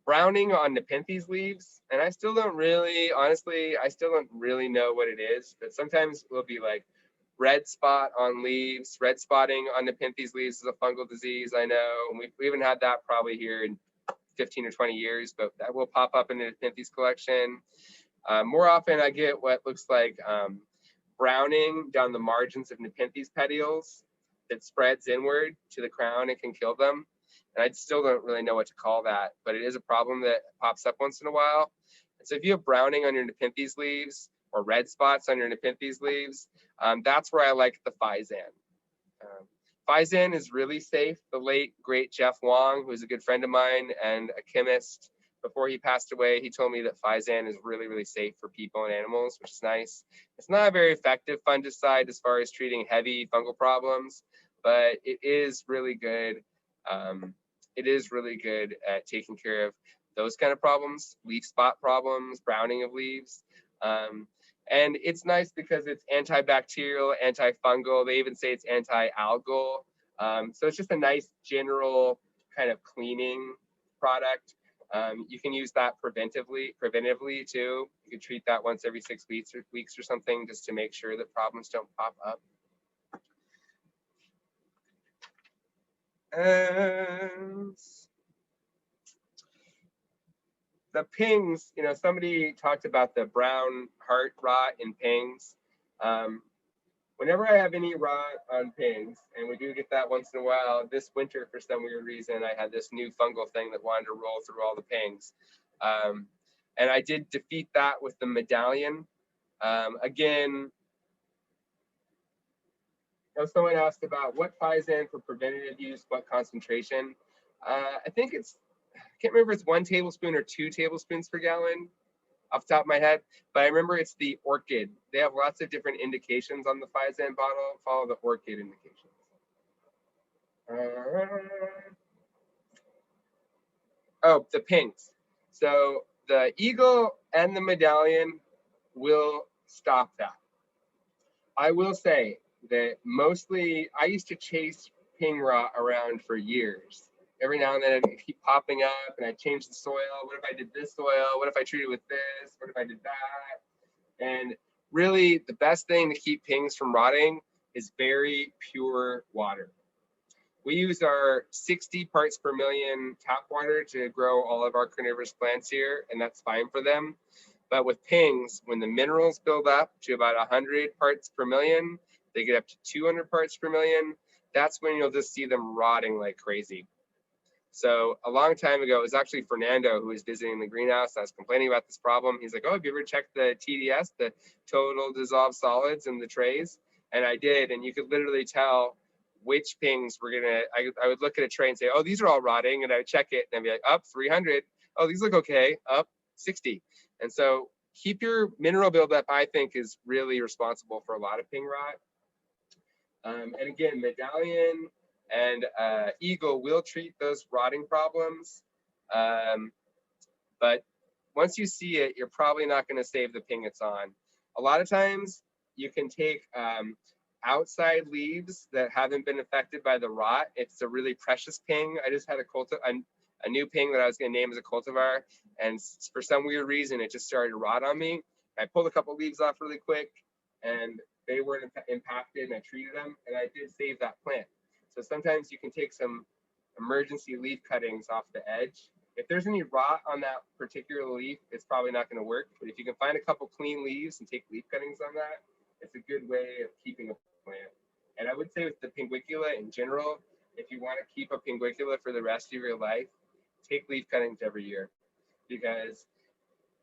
browning on Nepenthes leaves. And I still don't really, honestly, I still don't really know what it is, but sometimes it will be like red spot on leaves. Red spotting on Nepenthes leaves is a fungal disease, I know. And we haven't had that probably here in 15 or 20 years, but that will pop up in the Nepenthes collection. More often I get what looks like browning down the margins of Nepenthes petioles that spreads inward to the crown and can kill them. And I still don't really know what to call that, but it is a problem that pops up once in a while. And so if you have browning on your Nepenthes leaves, or red spots on your Nepenthes leaves, that's where I like the Phizan. Phizan is really safe. The late, great Jeff Wong, who's a good friend of mine and a chemist, before he passed away, he told me that Phizan is really, really safe for people and animals, which is nice. It's not a very effective fungicide as far as treating heavy fungal problems, but it is really good. It is really good at taking care of those kind of problems, leaf spot problems, browning of leaves. And it's nice because it's antibacterial, antifungal. They even say it's anti-algal. So it's just a nice general kind of cleaning product. You can use that preventively too. You can treat that once every 6 weeks or something, just to make sure that problems don't pop up. And the pings, you know, somebody talked about the brown heart rot in pings. Whenever I have any rot on pings, and we do get that once in a while, this winter, for some weird reason, I had this new fungal thing that wanted to roll through all the pings. And I did defeat that with the Medallion. Again, someone asked about what Phizan for preventative use, what concentration. I think it's, I can't remember if it's 1 tablespoon or 2 tablespoons per gallon off the top of my head, but I remember it's the orchid. They have lots of different indications on the Phizan bottle. Follow the orchid indications. Oh, the pinks. So the eagle and the Medallion will stop that. I will say that mostly, I used to chase ping rot around for years. Every now and then it'd keep popping up, and I'd change the soil. What if I did this soil? What if I treated with this? What if I did that? And really, the best thing to keep pings from rotting is very pure water. We use our 60 parts per million tap water to grow all of our carnivorous plants here, and that's fine for them. But with pings, when the minerals build up to about 100 parts per million, they get up to 200 parts per million, that's when you'll just see them rotting like crazy. So a long time ago, it was actually Fernando who was visiting the greenhouse. I was complaining about this problem. He's like, oh, have you ever checked the TDS, the total dissolved solids in the trays? And I did, and you could literally tell which pings were gonna, I would look at a tray and say, oh, these are all rotting, and I would check it, and I'd be like, up 300. Oh, these look okay, up 60. And so keep your mineral buildup, I think, is really responsible for a lot of ping rot. And again, Medallion and eagle will treat those rotting problems. But once you see it, you're probably not going to save the ping it's on. A lot of times you can take outside leaves that haven't been affected by the rot. It's a really precious ping. I just had a new ping that I was going to name as a cultivar, and for some weird reason, it just started to rot on me. I pulled a couple leaves off really quick, and they weren't impacted, and I treated them, and I did save that plant. So sometimes you can take some emergency leaf cuttings off the edge. If there's any rot on that particular leaf, it's probably not going to work. But if you can find a couple clean leaves and take leaf cuttings on that, it's a good way of keeping a plant. And I would say with the pinguicula in general, if you want to keep a pinguicula for the rest of your life, take leaf cuttings every year, because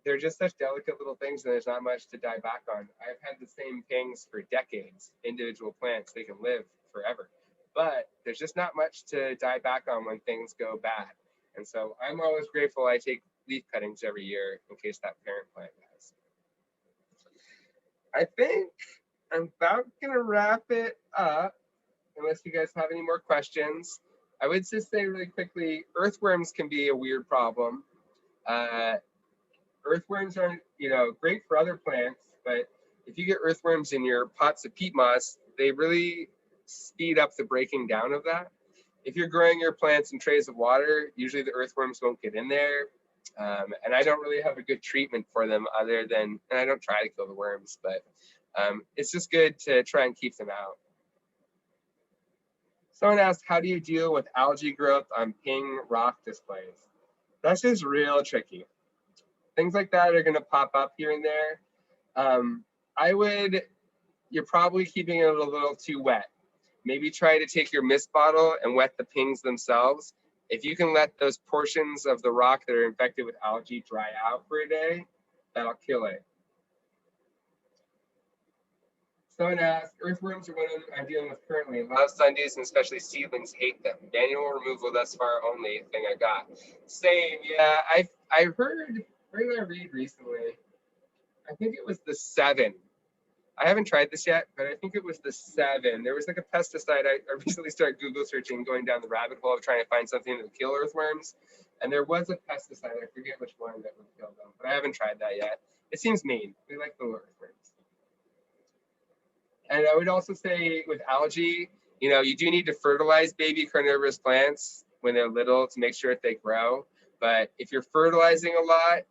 they're just such delicate little things, and there's not much to die back on. I've had the same pings for decades, individual plants. They can live forever, but there's just not much to die back on when things go bad. And so I'm always grateful I take leaf cuttings every year in case that parent plant dies. I think I'm about gonna wrap it up, unless you guys have any more questions. I would just say really quickly, earthworms can be a weird problem. Earthworms aren't, great for other plants, but if you get earthworms in your pots of peat moss, they really speed up the breaking down of that. If you're growing your plants in trays of water, usually the earthworms won't get in there. And I don't really have a good treatment for them other than, and I don't try to kill the worms, but it's just good to try and keep them out. Someone asked, how do you deal with algae growth on ping rock displays? That's just real tricky. Things like that are gonna pop up here and there. You're probably keeping it a little too wet. Maybe try to take your mist bottle and wet the pings themselves. If you can let those portions of the rock that are infected with algae dry out for a day, that'll kill it. Someone asked, earthworms are what I'm dealing with currently. A lot of sundews and especially seedlings hate them. Manual removal thus far only thing I got. Same, yeah. I heard, where did I read recently? I think it was the 7. I haven't tried this yet, but I think it was the 7. There was like a pesticide. I recently started Google searching, going down the rabbit hole of trying to find something that would kill earthworms. And there was a pesticide, I forget which one, that would kill them, but I haven't tried that yet. It seems mean. We like the earthworms. And I would also say with algae, you know, you do need to fertilize baby carnivorous plants when they're little to make sure that they grow. But if you're fertilizing a lot,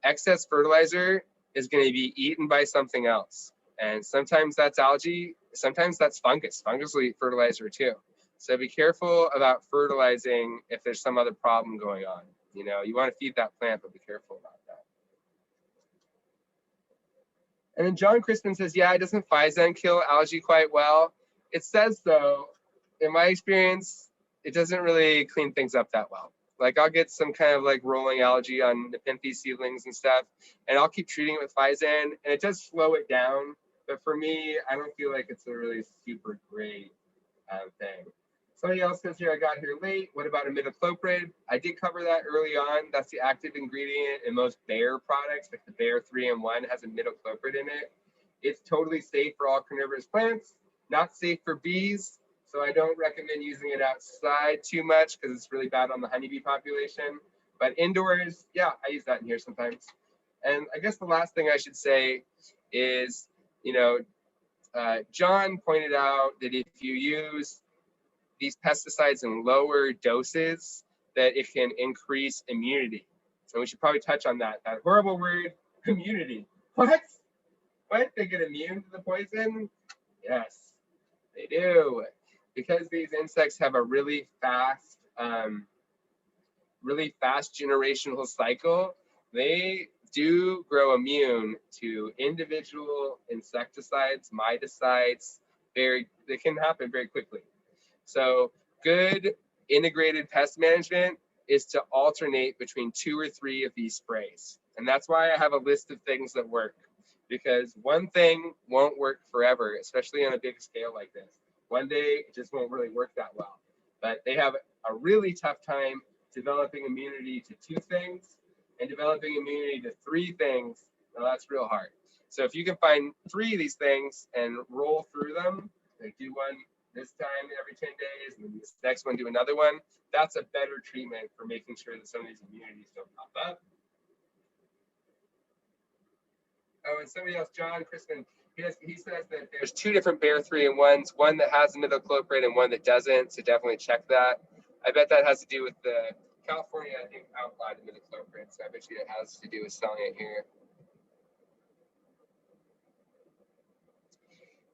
excess fertilizer is going to be eaten by something else. And sometimes that's algae, sometimes that's fungus. Fungus will eat fertilizer too. So be careful about fertilizing if there's some other problem going on. You know, you want to feed that plant, but be careful about that. And then John Crispin says, yeah, doesn't Physan kill algae quite well? It says so. In my experience, it doesn't really clean things up that well. Like I'll get some kind of like rolling algae on Nepenthes seedlings and stuff, and I'll keep treating it with Physan, and it does slow it down. But for me, I don't feel like it's a really super great thing. Somebody else says here, I got here late. What about imidacloprid? I did cover that early on. That's the active ingredient in most Bayer products, like the Bayer 3-in-1 has imidacloprid in it. It's totally safe for all carnivorous plants, not safe for bees. So I don't recommend using it outside too much because it's really bad on the honeybee population. But indoors, yeah, I use that in here sometimes. And I guess the last thing I should say is, you know, John pointed out that if you use these pesticides in lower doses, that it can increase immunity. So we should probably touch on that horrible word, immunity. What? They get immune to the poison? Yes, they do. Because these insects have a really fast generational cycle, they do grow immune to individual insecticides, miticides. They can happen very quickly. So good integrated pest management is to alternate between 2 or 3 of these sprays. And that's why I have a list of things that work, because one thing won't work forever, especially on a big scale like this. One day it just won't really work that well. But they have a really tough time developing immunity to 2 things and developing immunity to 3 things. Now that's real hard. So if you can find 3 of these things and roll through them, like do one this time every 10 days, and then this next one do another one, that's a better treatment for making sure that some of these immunities don't pop up. Oh, and somebody else, John Crispin, he says that there's 2 different Bayer 3-in-1s, one that has imidacloprid and one that doesn't, so definitely check that. I bet that has to do with the California, I think, outlawed imidacloprid, so I bet you it has to do with selling it here.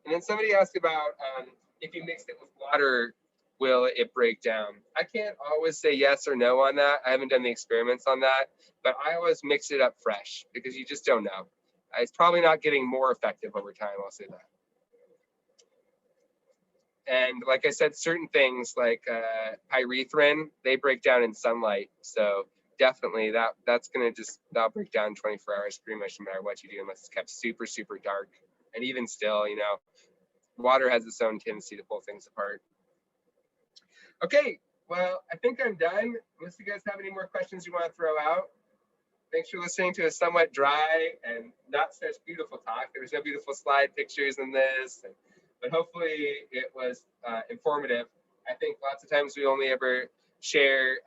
And then somebody asked about if you mix it with water, will it break down? I can't always say yes or no on that. I haven't done the experiments on that, but I always mix it up fresh because you just don't know. It's probably not getting more effective over time, I'll say that. And like I said, certain things like pyrethrin, they break down in sunlight. So definitely that'll break down in 24 hours pretty much no matter what you do, unless it's kept super, super dark. And even still, you know, water has its own tendency to pull things apart. Okay, well, I think I'm done. Unless you guys have any more questions you want to throw out. Thanks for listening to a somewhat dry and not such beautiful talk. There was no beautiful slide pictures in this, but hopefully it was informative. I think lots of times we only ever share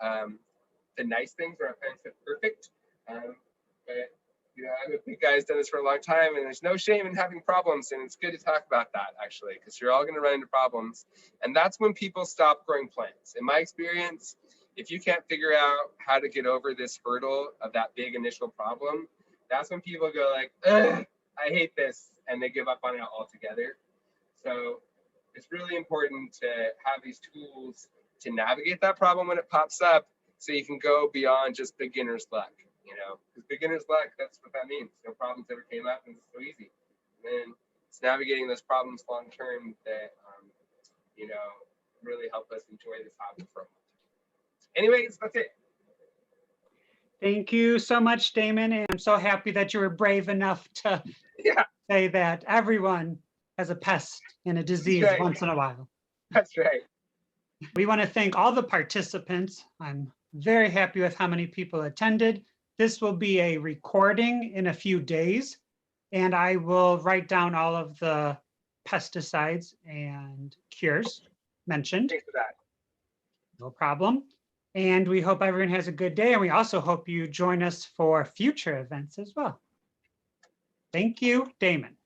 the nice things or our plants are perfect. But you know, I'm a big guy who's done this for a long time, and there's no shame in having problems, and it's good to talk about that actually, because you're all going to run into problems, and that's when people stop growing plants. In my experience, if you can't figure out how to get over this hurdle of that big initial problem, that's when people go like, ugh, I hate this, and they give up on it altogether. So it's really important to have these tools to navigate that problem when it pops up, so you can go beyond just beginner's luck. You know, because beginner's luck, that's what that means. No problems ever came up, and it's so easy. And then it's navigating those problems long term that, you know, really help us enjoy this hobby for a while. Anyways, that's it. Thank you so much, Damon. And I'm so happy that you were brave enough to say that everyone has a pest and a disease once in a while. That's right. We want to thank all the participants. I'm very happy with how many people attended. This will be a recording in a few days, and I will write down all of the pesticides and cures mentioned. Thanks for that. No problem. And we hope everyone has a good day. And we also hope you join us for future events as well. Thank you, Damon.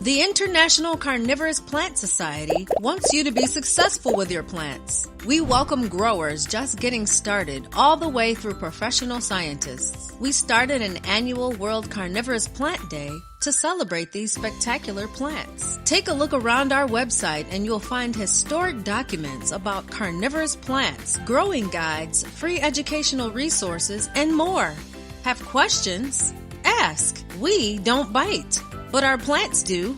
The International Carnivorous Plant Society wants you to be successful with your plants. We welcome growers just getting started all the way through professional scientists. We started an annual World Carnivorous Plant Day to celebrate these spectacular plants. Take a look around our website and you'll find historic documents about carnivorous plants, growing guides, free educational resources, and more. Have questions? Ask. We don't bite, but our plants do.